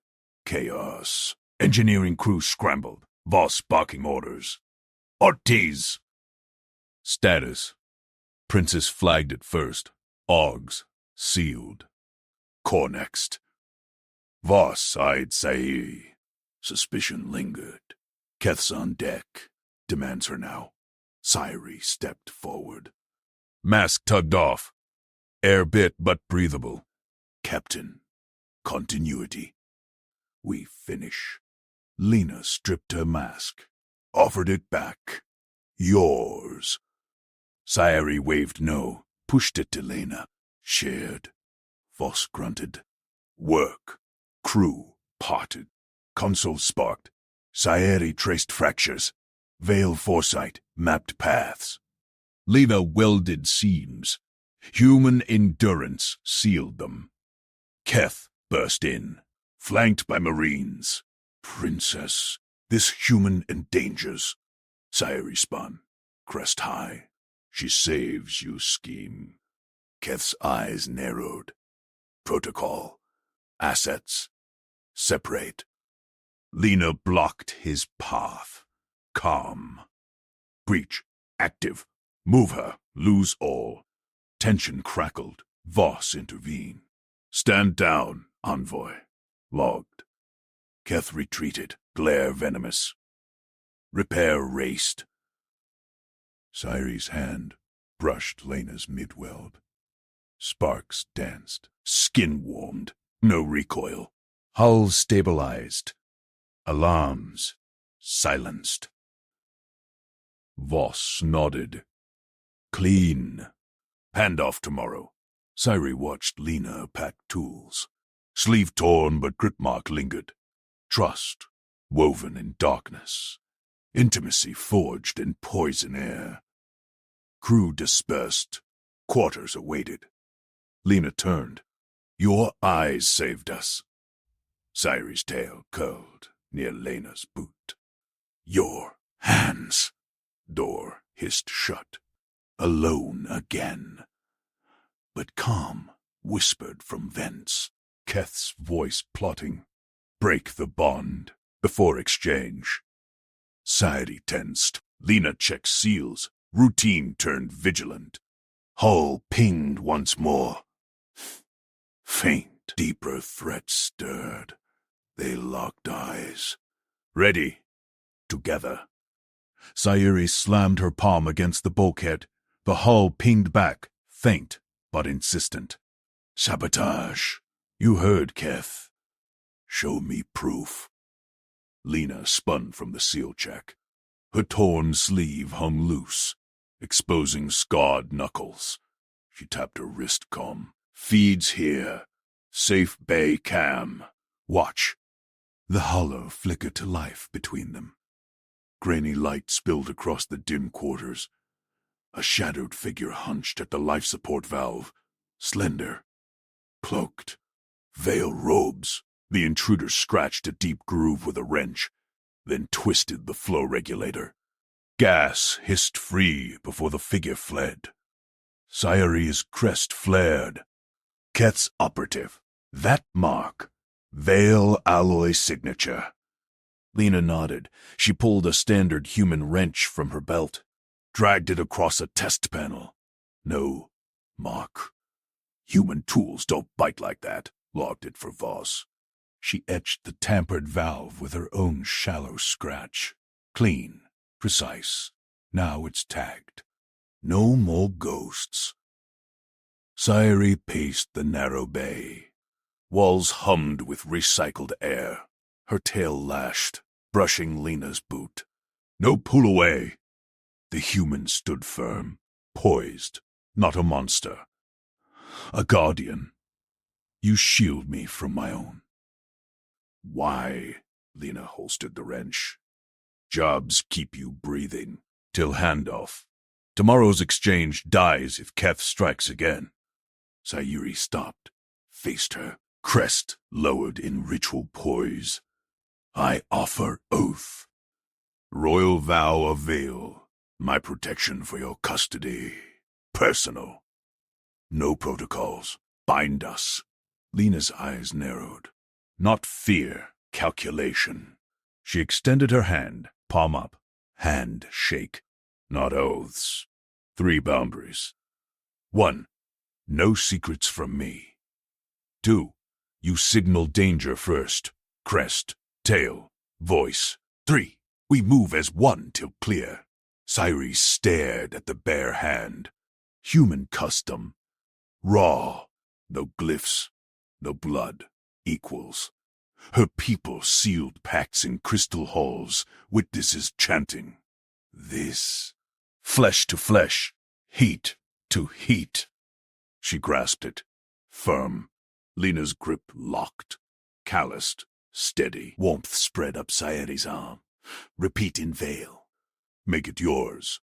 Chaos. Engineering crew scrambled. Voss barking orders. Ortiz. Status. Princess flagged it first. Augs. Sealed. Core next. Voss eyed Sae. Suspicion lingered. Keth's on deck. Demands her now. Cyrie stepped forward. Mask tugged off. Air bit but breathable. Captain. Continuity. We finish. Lena stripped her mask. Offered it back. Yours. Cyrie waved no. Pushed it to Lena. Shared. Voss grunted. Work. Crew parted. Console sparked. Cyrie traced fractures. Veil foresight mapped paths. Lena welded seams. Human endurance sealed them. Keth burst in, flanked by Marines. Princess, this human endangers. Cyrie spun, crest high. She saves you scheme. Keth's eyes narrowed. Protocol. Assets. Separate. Lena blocked his path. Calm. Breach. Active. Move her. Lose all. Tension crackled. Voss intervened. Stand down, envoy. Logged. Keth retreated. Glare venomous. Repair raced. Cyrie's hand brushed Lena's mid-weld. Sparks danced. Skin warmed. No recoil. Hull stabilized. Alarms silenced. Voss nodded. Clean. Handoff tomorrow. Cyrie watched Lena pack tools. Sleeve torn but grip mark lingered. Trust, woven in darkness. Intimacy forged in poison air. Crew dispersed. Quarters awaited. Lena turned. Your eyes saved us. Cyrie's tail curled near Lena's boot. Your hands. Door hissed shut. Alone again. But calm whispered from vents. Keth's voice plotting. Break the bond before exchange. Cyrie tensed. Lena checked seals. Routine turned vigilant. Hull pinged once more. Faint. Deeper threats stirred. They locked eyes. Ready. Together. Cyrie slammed her palm against the bulkhead. The hull pinged back, faint but insistent. Sabotage. You heard, Keth. Show me proof. Lena spun from the seal check. Her torn sleeve hung loose, exposing scarred knuckles. She tapped her wrist comb. Feeds here. Safe bay cam. Watch. The hollow flickered to life between them. Grainy light spilled across the dim quarters. A shadowed figure hunched at the life support valve, slender, cloaked. Veil robes. The intruder scratched a deep groove with a wrench, then twisted the flow regulator. Gas hissed free before the figure fled. Sayari's crest flared. Keth's operative. That mark. Veil alloy signature. Lena nodded. She pulled a standard human wrench from her belt, dragged it across a test panel. No mark. Human tools don't bite like that. Logged it for Voss. She etched the tampered valve with her own shallow scratch. Clean, precise. Now it's tagged. No more ghosts. Sayari paced the narrow bay. Walls hummed with recycled air. Her tail lashed, brushing Lena's boot. No pull away. The human stood firm, poised, not a monster. A guardian. You shield me from my own. Why? Lena holstered the wrench. Jobs keep you breathing, till handoff. Tomorrow's exchange dies if Keth strikes again. Sayuri stopped, faced her, crest lowered in ritual poise. I offer oath. Royal vow of Veil, my protection for your custody. Personal. No protocols. Bind us. Lena's eyes narrowed. Not fear, calculation. She extended her hand, palm up, hand shake. Not oaths. 3 boundaries. 1. No secrets from me. 2. You signal danger first. Crest, tail, voice. 3. We move as one till clear. Sayuri stared at the bare hand. Human custom. Raw. No glyphs. No blood. Equals. Her people sealed pacts in crystal halls, witnesses chanting. This. Flesh to flesh. Heat to heat. She grasped it. Firm. Lena's grip locked. Calloused. Steady. Warmth spread up Sayari's arm. Repeat in Veil. Make it yours.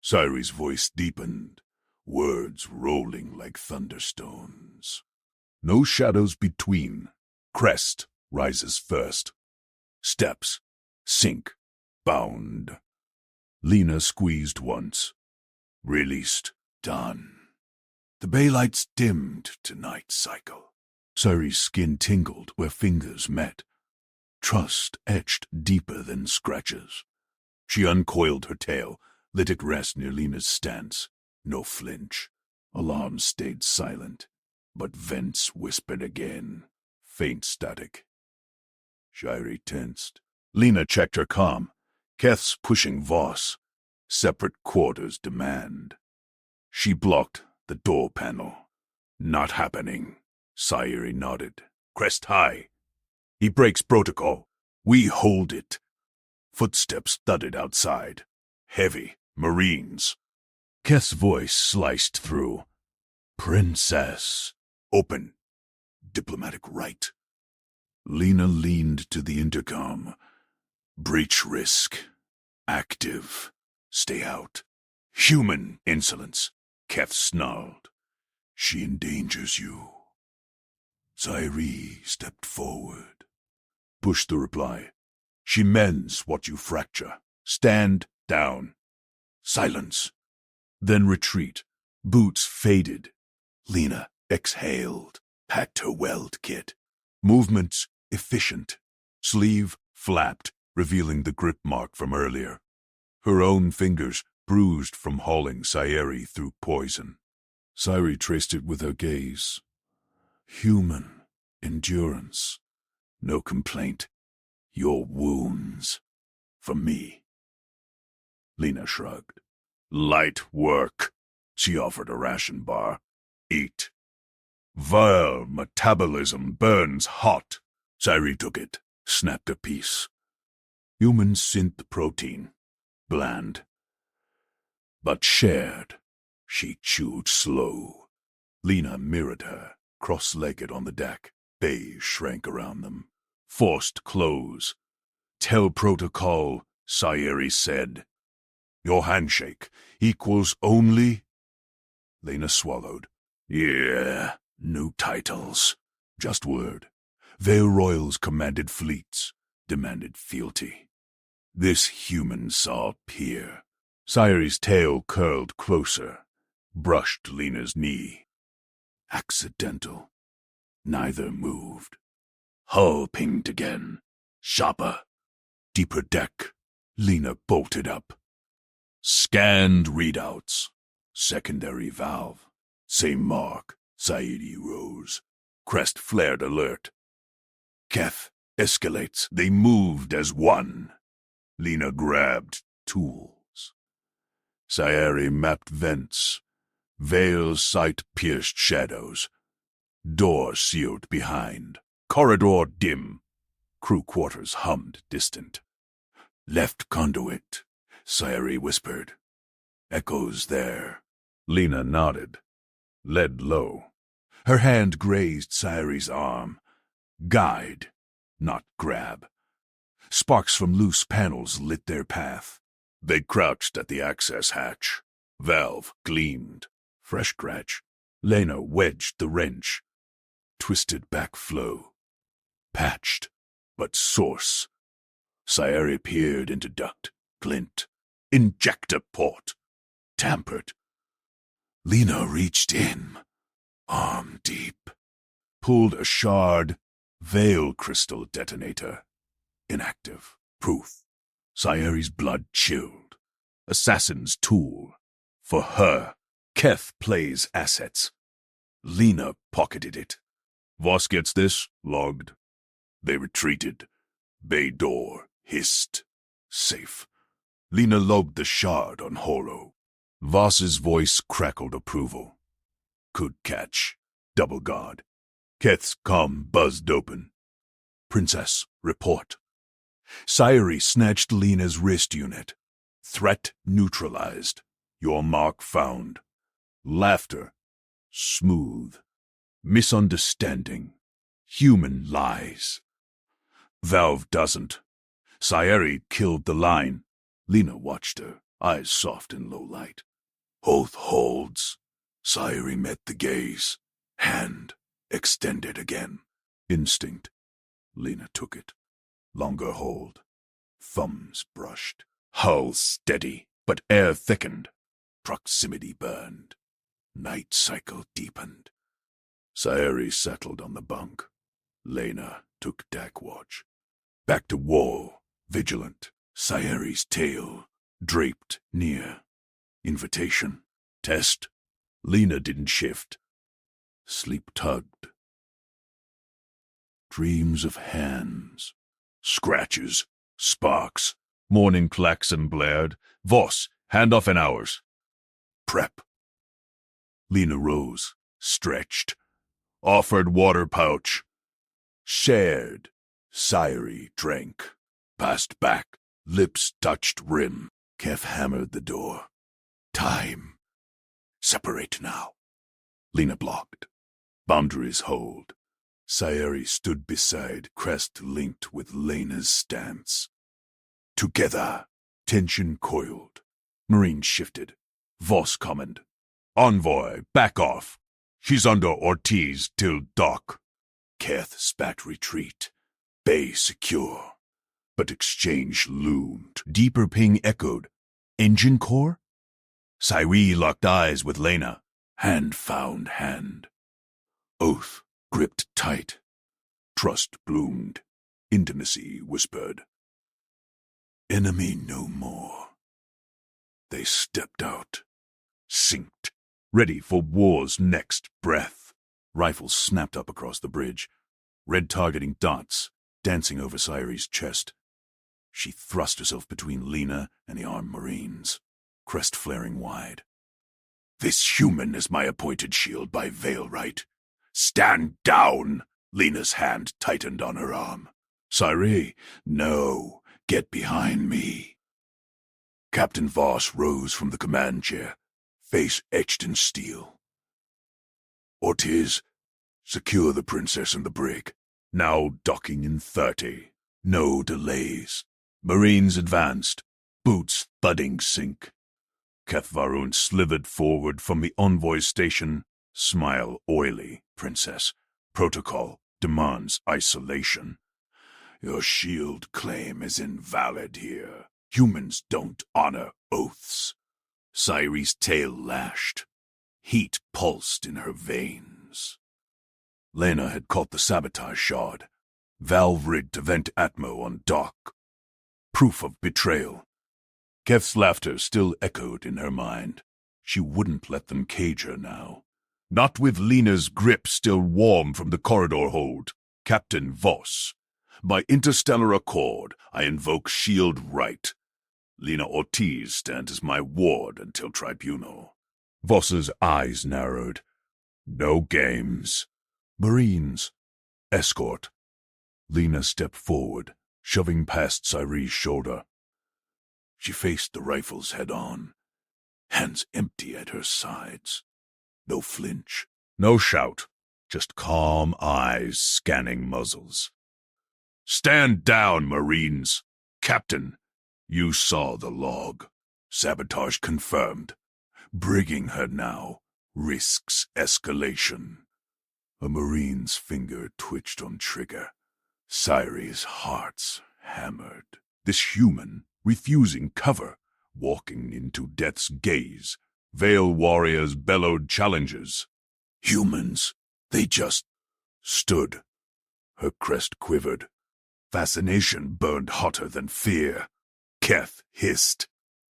Sayari's voice deepened, words rolling like thunderstones. No shadows between. Crest rises first. Steps. Sink. Bound. Lena squeezed once. Released. Done. The bay lights dimmed to night cycle. Sayari's skin tingled where fingers met. Trust etched deeper than scratches. She uncoiled her tail, let it rest near Lena's stance. No flinch. Alarm stayed silent, but vents whispered again. Faint static. Sayari tensed. Lena checked her calm. Keth's pushing Voss. Separate quarters demand. She blocked the door panel. Not happening. Sayari nodded. Crest high. He breaks protocol. We hold it. Footsteps thudded outside. Heavy. Marines. Keth's voice sliced through. Princess. Open. Diplomatic right. Lena leaned to the intercom. Breach risk. Active. Stay out. Human insolence. Keth snarled. She endangers you. Sayari stepped forward. Push the reply. She mends what you fracture. Stand down. Silence. Then retreat. Boots faded. Lena exhaled. Packed her weld kit. Movements efficient. Sleeve flapped, revealing the grip mark from earlier. Her own fingers bruised from hauling Sayari through poison. Sayari traced it with her gaze. Human endurance. No complaint. Your wounds. For me. Lena shrugged. Light work. She offered a ration bar. Eat. Vile metabolism burns hot. Sayari took it, snapped a piece. Human synth protein. Bland. But shared. She chewed slow. Lena mirrored her, cross-legged on the deck. Bay shrank around them. Forced close. Tell protocol, Sayari said. Your handshake equals only... Lena swallowed. Yeah, No titles, just word. Vale royals commanded fleets, demanded fealty. This human saw peer. Sayeri's tail curled closer, brushed Lena's knee. Accidental. Neither moved. Hull pinged again. Sharper. Deeper deck. Lena bolted up. Scanned readouts. Secondary valve. Same mark. Sayeri rose. Crest flared alert. Keth escalates. They moved as one. Lena grabbed tools. Sayeri mapped vents. Vale's sight pierced shadows. Door sealed behind. Corridor dim. Crew quarters hummed distant. Left conduit, Sayeri whispered. Echoes there. Lena nodded. Led low. Her hand grazed Sayeri's arm. Guide, not grab. Sparks from loose panels lit their path. They crouched at the access hatch. Valve gleamed. Fresh scratch. Lena wedged the wrench. Twisted backflow. Patched, but source. Sayeri peered into duct, glint. Injector port. Tampered. Lena reached in, arm deep. Pulled a shard, Veil crystal detonator. Inactive. Proof. Sayeri's blood chilled. Assassin's tool. For her, Keth plays assets. Lena pocketed it. Voss gets this, logged. They retreated. Bay door hissed. Safe. Lena logged the shard on holo. Voss's voice crackled approval. Could catch. Double guard. Keth's comm buzzed open. Princess, report. Sayeri snatched Lena's wrist unit. Threat neutralized. Your mark found. Laughter. Smooth. Misunderstanding. Human lies. Valve doesn't. Sayeri killed the line. Lena watched her, eyes soft in low light. Oath holds. Sayeri met the gaze. Hand extended again. Instinct. Lena took it. Longer hold. Thumbs brushed. Hull steady, but air thickened. Proximity burned. Night cycle deepened. Sayeri settled on the bunk. Lena took deck watch. Back to wall, vigilant. Sayeri's tail draped near. Invitation. Test. Lena didn't shift. Sleep tugged. Dreams of hands. Scratches. Sparks. Morning klaxon blared. Voss, hand off in hours. Prep. Lena rose, stretched. Offered water pouch. Shared. Sayeri drank. Passed back. Lips touched rim. Kef hammered the door. Time. Separate now. Lena blocked. Boundaries hold. Sayeri stood beside, crest linked with Lena's stance. Together. Tension coiled. Marine shifted. Voss commoned. Envoy, back off. She's under Ortiz till dock. Keth spat retreat. Bay secure. But exchange loomed. Deeper ping echoed. Engine core? Sayeri locked eyes with Lena. Hand found hand. Oath gripped tight. Trust bloomed. Intimacy whispered. Enemy no more. They stepped out. Synced. Ready for war's next breath. Rifles snapped up across the bridge. Red targeting dots dancing over Sayeri's chest. She thrust herself between Lena and the armed Marines, crest flaring wide. This human is my appointed shield by Veil right. Stand down! Lena's hand tightened on her arm. Sayeri, no, get behind me. Captain Voss rose from the command chair, face etched in steel. Ortiz, secure the princess and the brig. Now docking in 30. No delays. Marines advanced, boots thudding sink. Keth Varun slithered forward from the envoy station, Smile oily, Princess. Protocol demands isolation. Your shield claim is invalid here. Humans don't honor oaths. Cyrie's tail lashed. Heat pulsed in her veins. Lena had caught the sabotage shard. Valve rigged to vent Atmo on dock. Proof of betrayal. Kef's laughter still echoed in her mind. She wouldn't let them cage her now. Not with Lena's grip still warm from the corridor hold. Captain Voss. By interstellar accord, I invoke shield right. Lena Ortiz stands as my ward until tribunal. Voss's eyes narrowed. No games. Marines. Escort. Lena stepped forward, shoving past Cyrie's shoulder. She faced the rifles head-on, hands empty at her sides. No flinch, no shout, just calm eyes scanning muzzles. Stand down, Marines. Captain, you saw the log. Sabotage confirmed. Brigging her now risks escalation. A Marine's finger twitched on trigger. Cyrie's heart's hammered. This human, refusing cover, walking into death's gaze. Veil warriors bellowed challenges. Humans, they just stood. Her crest quivered. Fascination burned hotter than fear. Keth hissed.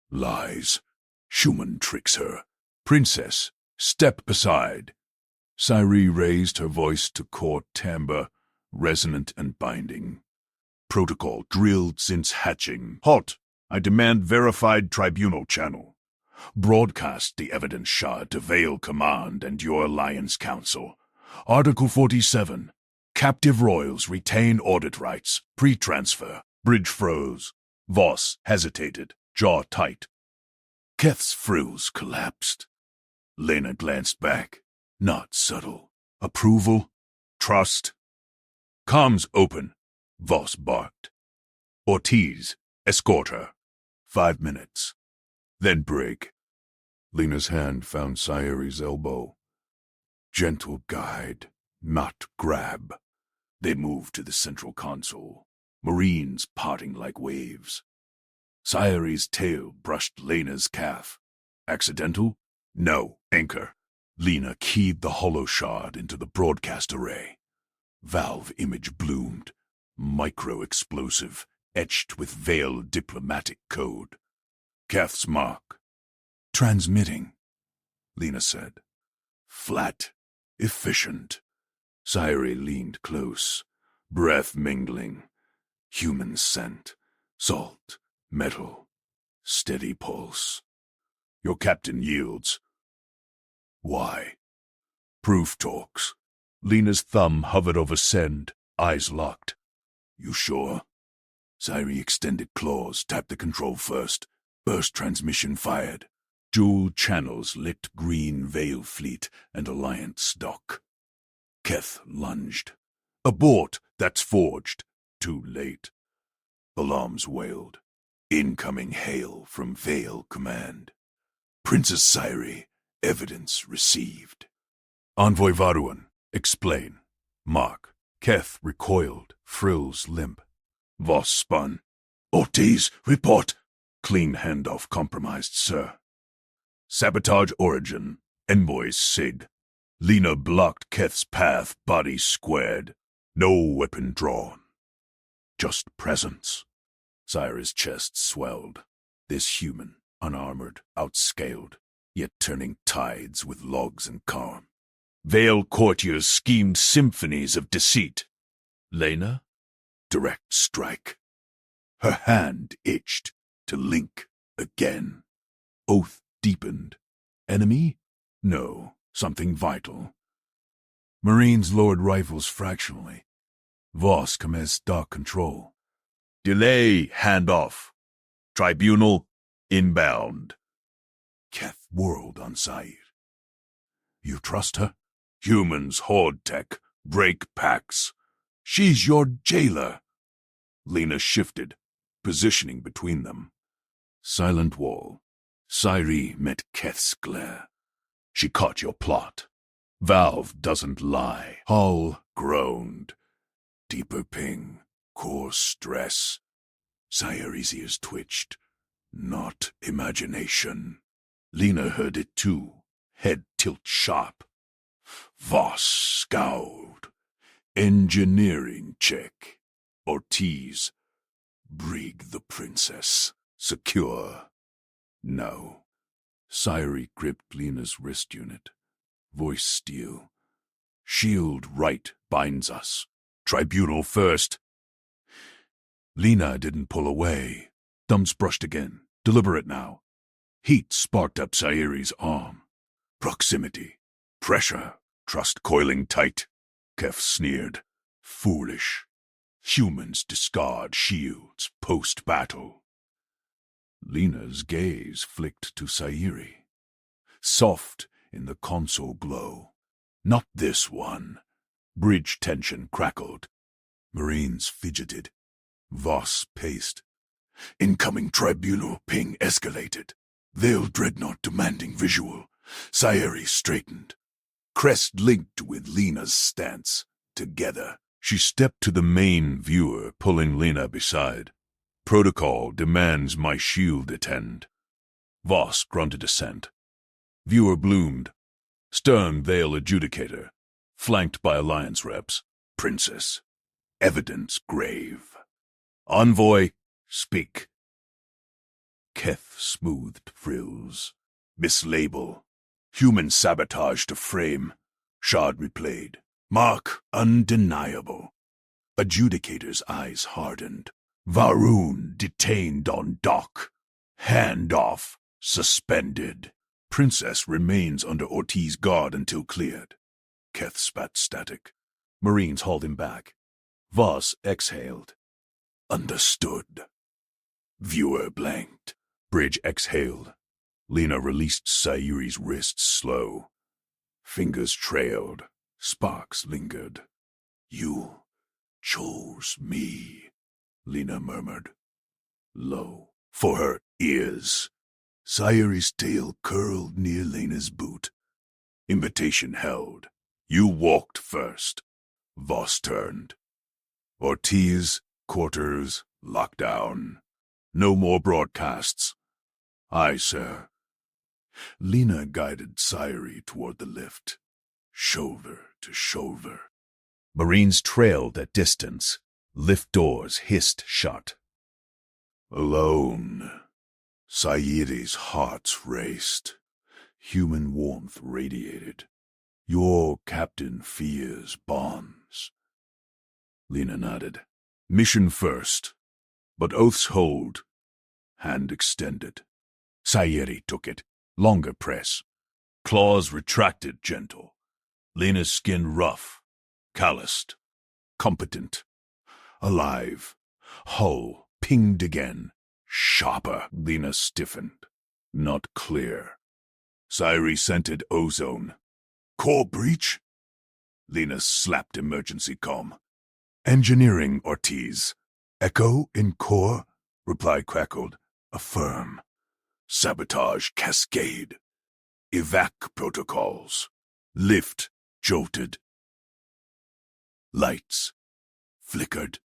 Lies. Schumann tricks her. Princess, step aside. Cyrie raised her voice to court timbre, resonant and binding. Protocol drilled since hatching. Halt! I demand verified tribunal channel. Broadcast the evidence shard to Veil Command and your Alliance Council. Article 47. Captive royals retain audit rights. Pre-transfer. Bridge froze. Voss hesitated, jaw tight. Keth's frills collapsed. Lena glanced back. Not subtle. Approval. Trust. Comms open. Voss barked. Ortiz, escort her. 5 minutes. Then break. Lena's hand found Cyrie's elbow. Gentle guide, not grab. They moved to the central console. Marines parting like waves. Cyrie's tail brushed Lena's calf. Accidental? No, anchor. Lena keyed the hollow shard into the broadcast array. Valve image bloomed. Micro-explosive, etched with veiled diplomatic code. Keth's mark. Transmitting, Lena said. Flat, efficient. Cyrie leaned close, breath mingling. Human scent, salt, metal, steady pulse. Your captain yields. Why? Proof talks. Lena's thumb hovered over send, eyes locked. You sure? Cyrie extended claws, tapped the control first. Burst transmission fired. Dual channels lit green Veil Fleet and Alliance dock. Keth lunged. Abort, that's forged. Too late. Alarms wailed. Incoming hail from Veil Command. Princess Cyrie, evidence received. Envoy Varuan, explain. Mark. Keth recoiled, frills limp. Voss spun. Ortiz, report. Clean handoff compromised, sir. Sabotage origin. Envoy Sig. Lena blocked Keth's path, body squared. No weapon drawn. Just presence. Cyrie's chest swelled. This human, unarmored, outscaled, yet turning tides with logs and calm. Veil courtiers schemed symphonies of deceit. Lena? Direct strike. Her hand itched to link again. Oath deepened. Enemy? No, something vital. Marines lowered rifles fractionally. Voss commenced dock control. Delay handoff. Tribunal inbound. Keth whirled on Said. You trust her? Humans, horde tech, break packs. She's your jailer. Lena shifted, positioning between them. Silent wall. Cyrie met Keth's glare. She caught your plot. Valve doesn't lie. Hull groaned. Deeper ping. Core stress. Sayeri's ears twitched. Not imagination. Lena heard it too. Head tilt sharp. Voss scowled. Engineering check. Ortiz. Brig the princess. Secure. No. Sayeri gripped Lena's wrist unit. Voice steel. Shield right binds us. Tribunal first. Lena didn't pull away. Thumbs brushed again. Deliberate now. Heat sparked up Sayeri's arm. Proximity. Pressure. Trust coiling tight. Kef sneered. Foolish. Humans discard shields post-battle. Lena's gaze flicked to Sayeri. Soft in the console glow. Not this one. Bridge tension crackled. Marines fidgeted. Voss paced. Incoming tribunal ping escalated. Veil dreadnought demanding visual. Sayeri straightened. Crest linked with Lena's stance. Together. She stepped to the main viewer, pulling Lena beside. Protocol demands my shield attend. Voss grunted assent. Viewer bloomed. Stern Veil adjudicator. Flanked by Alliance reps. Princess. Evidence grave. Envoy, speak. Keth smoothed frills. Mislabel. Human sabotage to frame. Shard replayed. Mark undeniable. Adjudicator's eyes hardened. Varun detained on dock. Handoff suspended. Princess remains under Ortiz guard until cleared. Keth spat static. Marines hauled him back. Voss exhaled. Understood. Viewer blanked. Bridge exhaled. Lena released Sayeri's wrists slow. Fingers trailed. Sparks lingered. You chose me, Lena murmured. Low. For her ears. Sayeri's tail curled near Lena's boot. Invitation held. You walked first. Voss turned. Ortiz, quarters, lockdown. No more broadcasts. Aye, sir. Lena guided Sayeri toward the lift. Shoulder to shoulder. Marines trailed at distance. Lift doors hissed shut. Alone. Sayeri's hearts raced. Human warmth radiated. Your captain fears bonds. Lena nodded. Mission first. But oaths hold. Hand extended. Sayeri took it. Longer press. Claws retracted gentle. Lena's skin rough. Calloused. Competent. Alive. Hull pinged again. Sharper. Lena stiffened. Not clear. Sayeri scented ozone. Core breach? Lena slapped emergency comm. Engineering, Ortiz. Echo in core? Reply crackled. Affirm. Sabotage cascade. Evac protocols. Lift jolted. Lights flickered.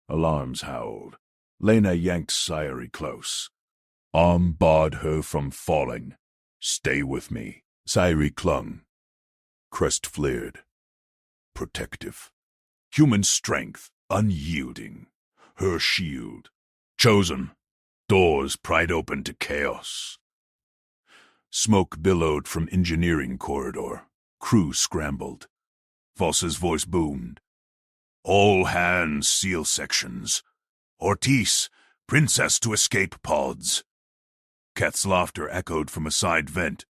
Alarms howled. Lena yanked Sayeri close. Arm barred her from falling. Stay with me. Sayeri clung. Crest flared. Protective. Human strength unyielding. Her shield. Chosen. Doors pried open to chaos. Smoke billowed from engineering corridor. Crew scrambled. Voss's voice boomed. All hands seal sections. Ortiz, princess to escape pods. Keth's laughter echoed from a side vent.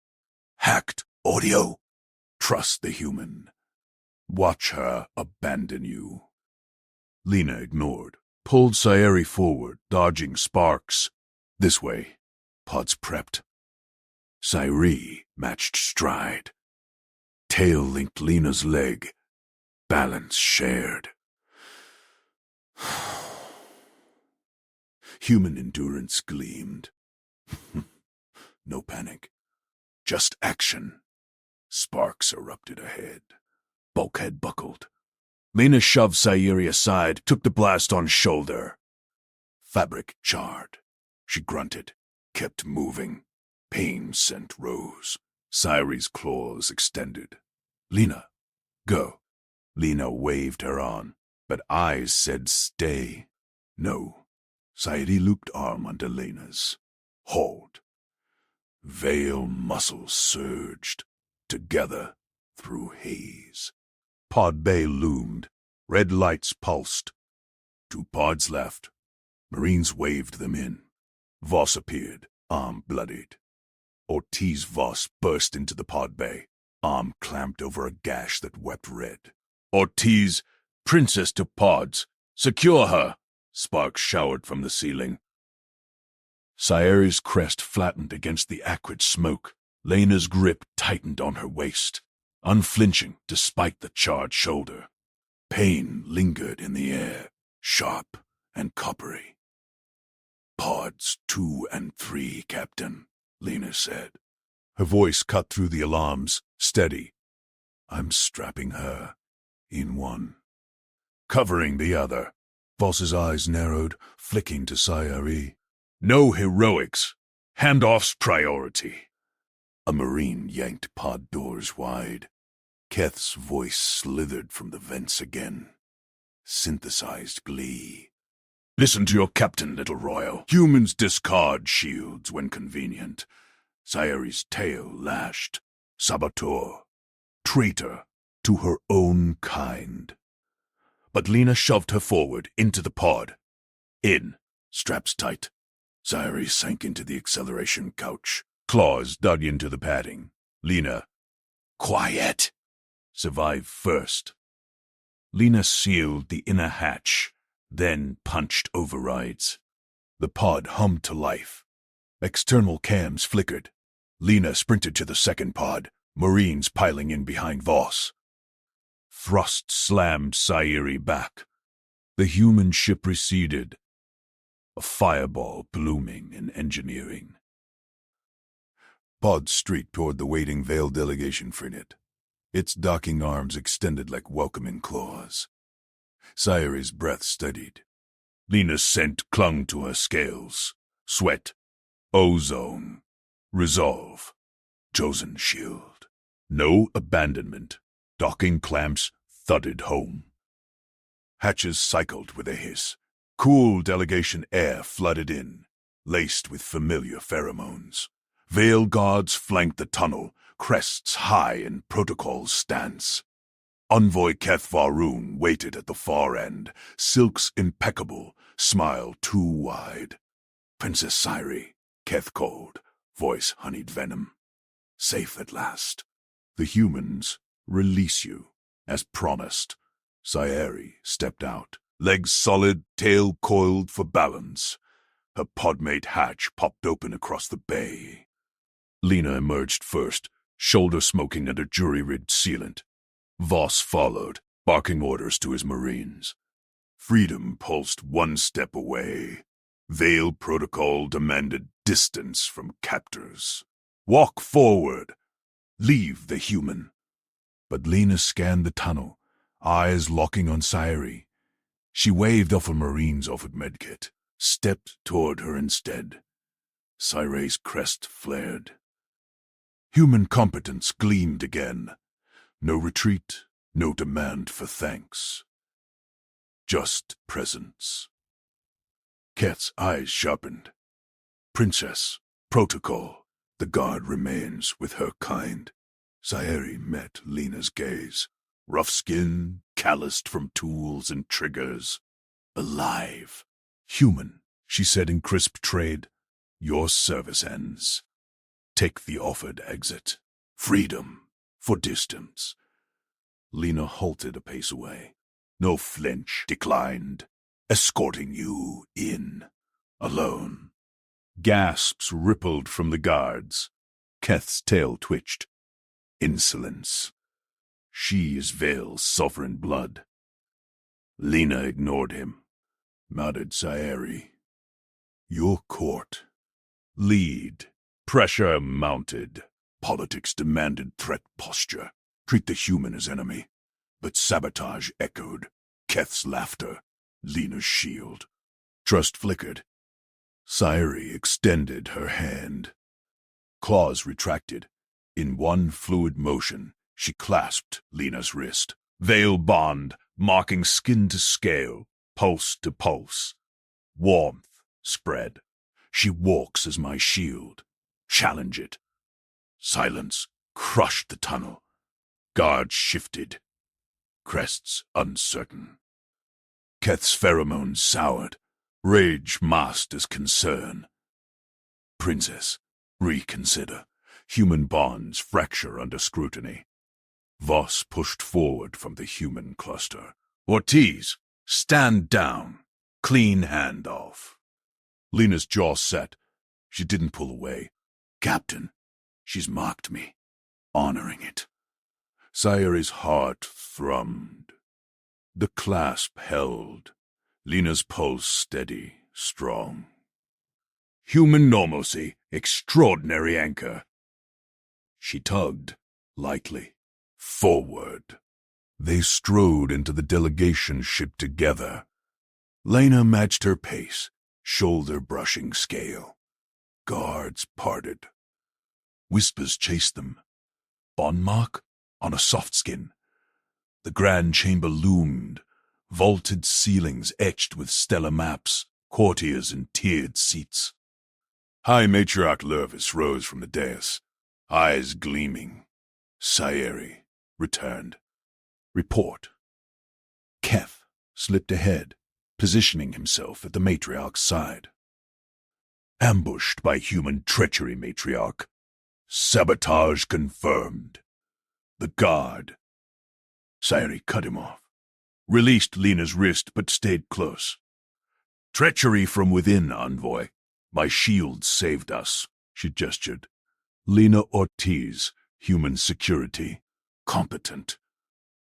Hacked audio? Trust the human. Watch her abandon you. Lena ignored. Pulled Sayeri forward, dodging sparks. This way. Pods prepped. Sayeri matched stride. Tail linked Lena's leg. Balance shared. Human endurance gleamed. No panic. Just action. Sparks erupted ahead. Bulkhead buckled. Lena shoved Sayuri aside, took the blast on shoulder. Fabric jarred. She grunted, kept moving. Pain scent rose. Sayuri's claws extended. Lena, go. Lena waved her on, but eyes said stay. No. Sayuri looped arm under Lena's. Hold. Veil muscles surged, together through haze. Pod bay loomed. Red lights pulsed. 2 pods left. Marines waved them in. Voss appeared, arm bloodied. Ortiz Voss burst into the pod bay, arm clamped over a gash that wept red. Ortiz, princess to pods. Secure her! Sparks showered from the ceiling. Sayuri's crest flattened against the acrid smoke. Lena's grip tightened on her waist, unflinching despite the charred shoulder. Pain lingered in the air, sharp and coppery. Pods 2 and 3, Captain, Lena said. Her voice cut through the alarms, steady. I'm strapping her in one. Covering the other. Voss's eyes narrowed, flicking to Sayuri. No heroics. Handoff's priority. A Marine yanked pod doors wide. Keth's voice slithered from the vents again. Synthesized glee. Listen to your captain, Little Royal. Humans discard shields when convenient. Sayuri's tail lashed. Saboteur. Traitor to her own kind. But Lena shoved her forward into the pod. In. Straps tight. Sayuri sank into the acceleration couch. Claws dug into the padding. Lena. Quiet. Survive first. Lena sealed the inner hatch, then punched overrides. The pod hummed to life. External cams flickered. Lena sprinted to the second pod, Marines piling in behind Voss. Thrust slammed Sayuri back. The human ship receded, a fireball blooming in engineering. Pod streaked toward the waiting Veil delegation frigate, its docking arms extended like welcoming claws. Sayuri's breath steadied. Lena's scent clung to her scales. Sweat. Ozone. Resolve. Chosen shield. No abandonment. Docking clamps thudded home. Hatches cycled with a hiss. Cool delegation air flooded in, laced with familiar pheromones. Veil guards flanked the tunnel, crests high in protocol stance. Envoy Keth Varun waited at the far end, silks impeccable, smile too wide. Princess Sayuri, Keth called, voice honeyed venom. Safe at last. The humans release you, as promised. Sayuri stepped out, legs solid, tail coiled for balance. Her podmate hatch popped open across the bay. Lena emerged first, shoulder smoking under jury-rigged sealant. Voss followed, barking orders to his Marines. Freedom pulsed one step away. Veil protocol demanded distance from captors. Walk forward. Leave the human. But Lena scanned the tunnel, eyes locking on Sayuri. She waved off a Marine's offered medkit, stepped toward her instead. Sayuri's crest flared. Human competence gleamed again. No retreat, no demand for thanks. Just presence. Keth's eyes sharpened. Princess, protocol, the guard remains with her kind. Sayuri met Lena's gaze. Rough skin, calloused from tools and triggers. Alive. Human, she said in crisp trade. Your service ends. Take the offered exit. Freedom for distance. Lena halted a pace away. No flinch, declined. Escorting you in. Alone. Gasps rippled from the guards. Keth's tail twitched. Insolence. She is Veil's sovereign blood. Lena ignored him. Nodded Sayuri. Your court. Lead. Pressure mounted. Politics demanded threat posture. Treat the human as enemy. But sabotage echoed. Keth's laughter. Lena's shield. Trust flickered. Sayuri extended her hand. Claws retracted. In one fluid motion, she clasped Lena's wrist. Veil bond, marking skin to scale, pulse to pulse. Warmth spread. She walks as my shield. Challenge it. Silence crushed the tunnel. Guards shifted. Crests uncertain. Keth's pheromones soured. Rage masked as concern. Princess, reconsider. Human bonds fracture under scrutiny. Voss pushed forward from the human cluster. Ortiz, stand down. Clean handoff. Lena's jaw set. She didn't pull away. Captain, she's marked me, honoring it. Sayuri's heart thrummed. The clasp held. Lena's pulse steady, strong. Human normalcy, extraordinary anchor. She tugged, lightly, forward. They strode into the delegation ship together. Lena matched her pace, shoulder-brushing scale. Guards parted. Whispers chased them. Bond mark on a soft skin. The grand chamber loomed, vaulted ceilings etched with stellar maps, courtiers in tiered seats. High Matriarch Lervis rose from the dais, eyes gleaming. Sayuri returned. Report. Keth slipped ahead, positioning himself at the Matriarch's side. Ambushed by human treachery, Matriarch. Sabotage confirmed. The guard. Sayuri cut him off. Released Lena's wrist, but stayed close. Treachery from within, Envoy. My shield saved us, she gestured. Lena Ortiz, human security. Competent.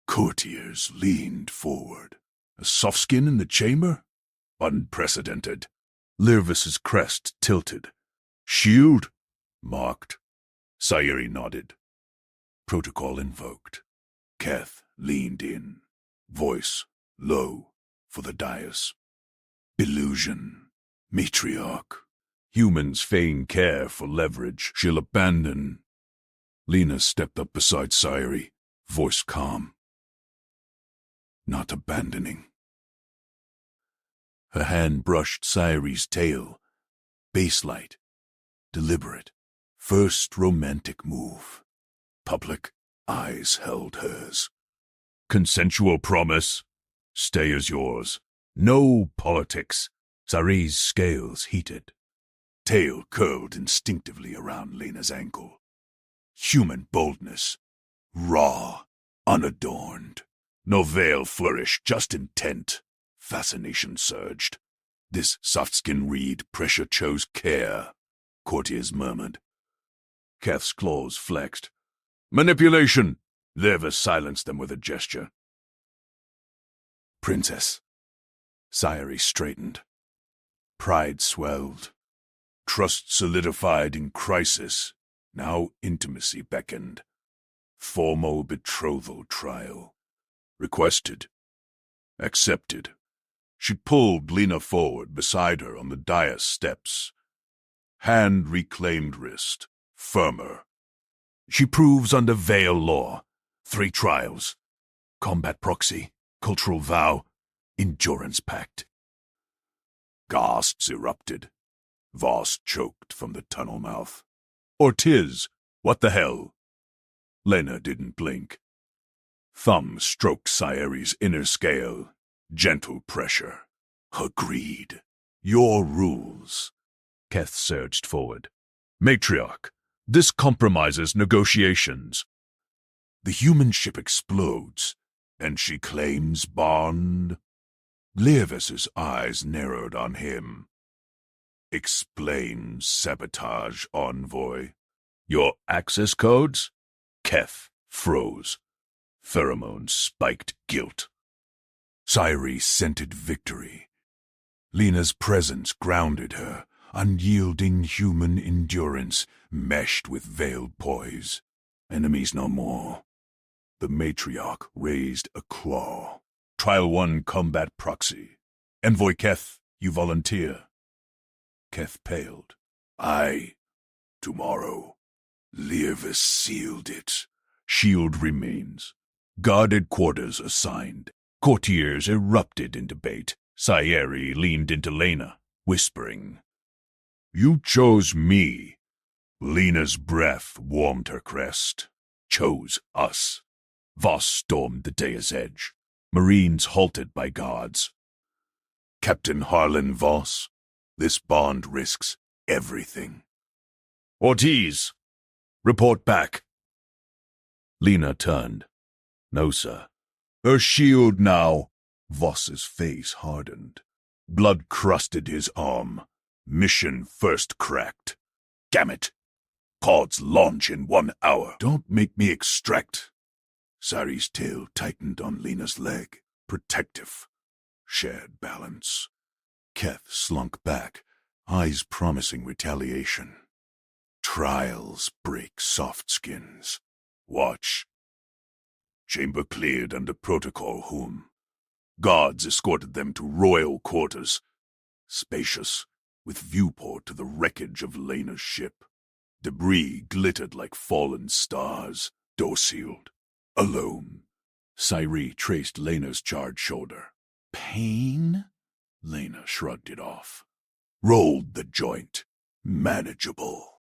Courtiers leaned forward. A soft skin in the chamber? Unprecedented. Lervis's crest tilted. Shield? Marked. Sayuri nodded. Protocol invoked. Keth leaned in. Voice low for the dais. Illusion. Matriarch. Humans feign care for leverage. She'll abandon. Lena stepped up beside Sayuri, voice calm. Not abandoning. Her hand brushed Sayuri's tail. Baselight. Deliberate. First romantic move. Public eyes held hers. Consensual promise. Stay as yours. No politics. Sayuri's scales heated. Tail curled instinctively around Lena's ankle. Human boldness. Raw. Unadorned. No veil flourished, just intent. Fascination surged. This soft-skin reed pressure chose care, courtiers murmured. Keth's claws flexed. Manipulation! Lervis silenced them with a gesture. Princess. Sayuri straightened. Pride swelled. Trust solidified in crisis. Now intimacy beckoned. Formal betrothal trial. Requested. Accepted. She pulled Lena forward beside her on the dais steps. Hand reclaimed wrist. Firmer. She proves under veil law. 3 trials. Combat proxy. Cultural vow. Endurance pact. Gasps erupted. Voss choked from the tunnel mouth. Ortiz, what the hell? Lena didn't blink. Thumb stroked Sayuri's inner scale. Gentle pressure. Agreed. Your rules. Keth surged forward. Matriarch, this compromises negotiations. The human ship explodes, and she claims bond. Lervis's eyes narrowed on him. Explain, sabotage envoy. Your access codes? Keth froze. Pheromones spiked guilt. Sayuri scented victory. Lena's presence grounded her, unyielding human endurance meshed with veiled poise. Enemies no more. The matriarch raised a claw. Trial 1 combat proxy. Envoy Keth, you volunteer. Keth paled. I, tomorrow. Learvis sealed it. Shield remains. Guarded quarters assigned. Courtiers erupted in debate. Sayeri leaned into Lena, whispering, You chose me. Lena's breath warmed her crest. Chose us. Voss stormed the dais edge. Marines halted by guards. Captain Harlan Voss, this bond risks everything. Ortiz, report back. Lena turned. No, sir. Her shield now. Voss's face hardened. Blood crusted his arm. Mission first cracked. Damn it. Pods launch in 1 hour. Don't make me extract. Sari's tail tightened on Lena's leg. Protective. Shared balance. Keth slunk back, eyes promising retaliation. Trials break soft skins. Watch. Chamber cleared under protocol, whom? Guards escorted them to royal quarters. Spacious, with viewport to the wreckage of Lena's ship. Debris glittered like fallen stars. Door sealed. Alone. Sairi traced Lena's charred shoulder. Pain? Lena shrugged it off. Rolled the joint. Manageable.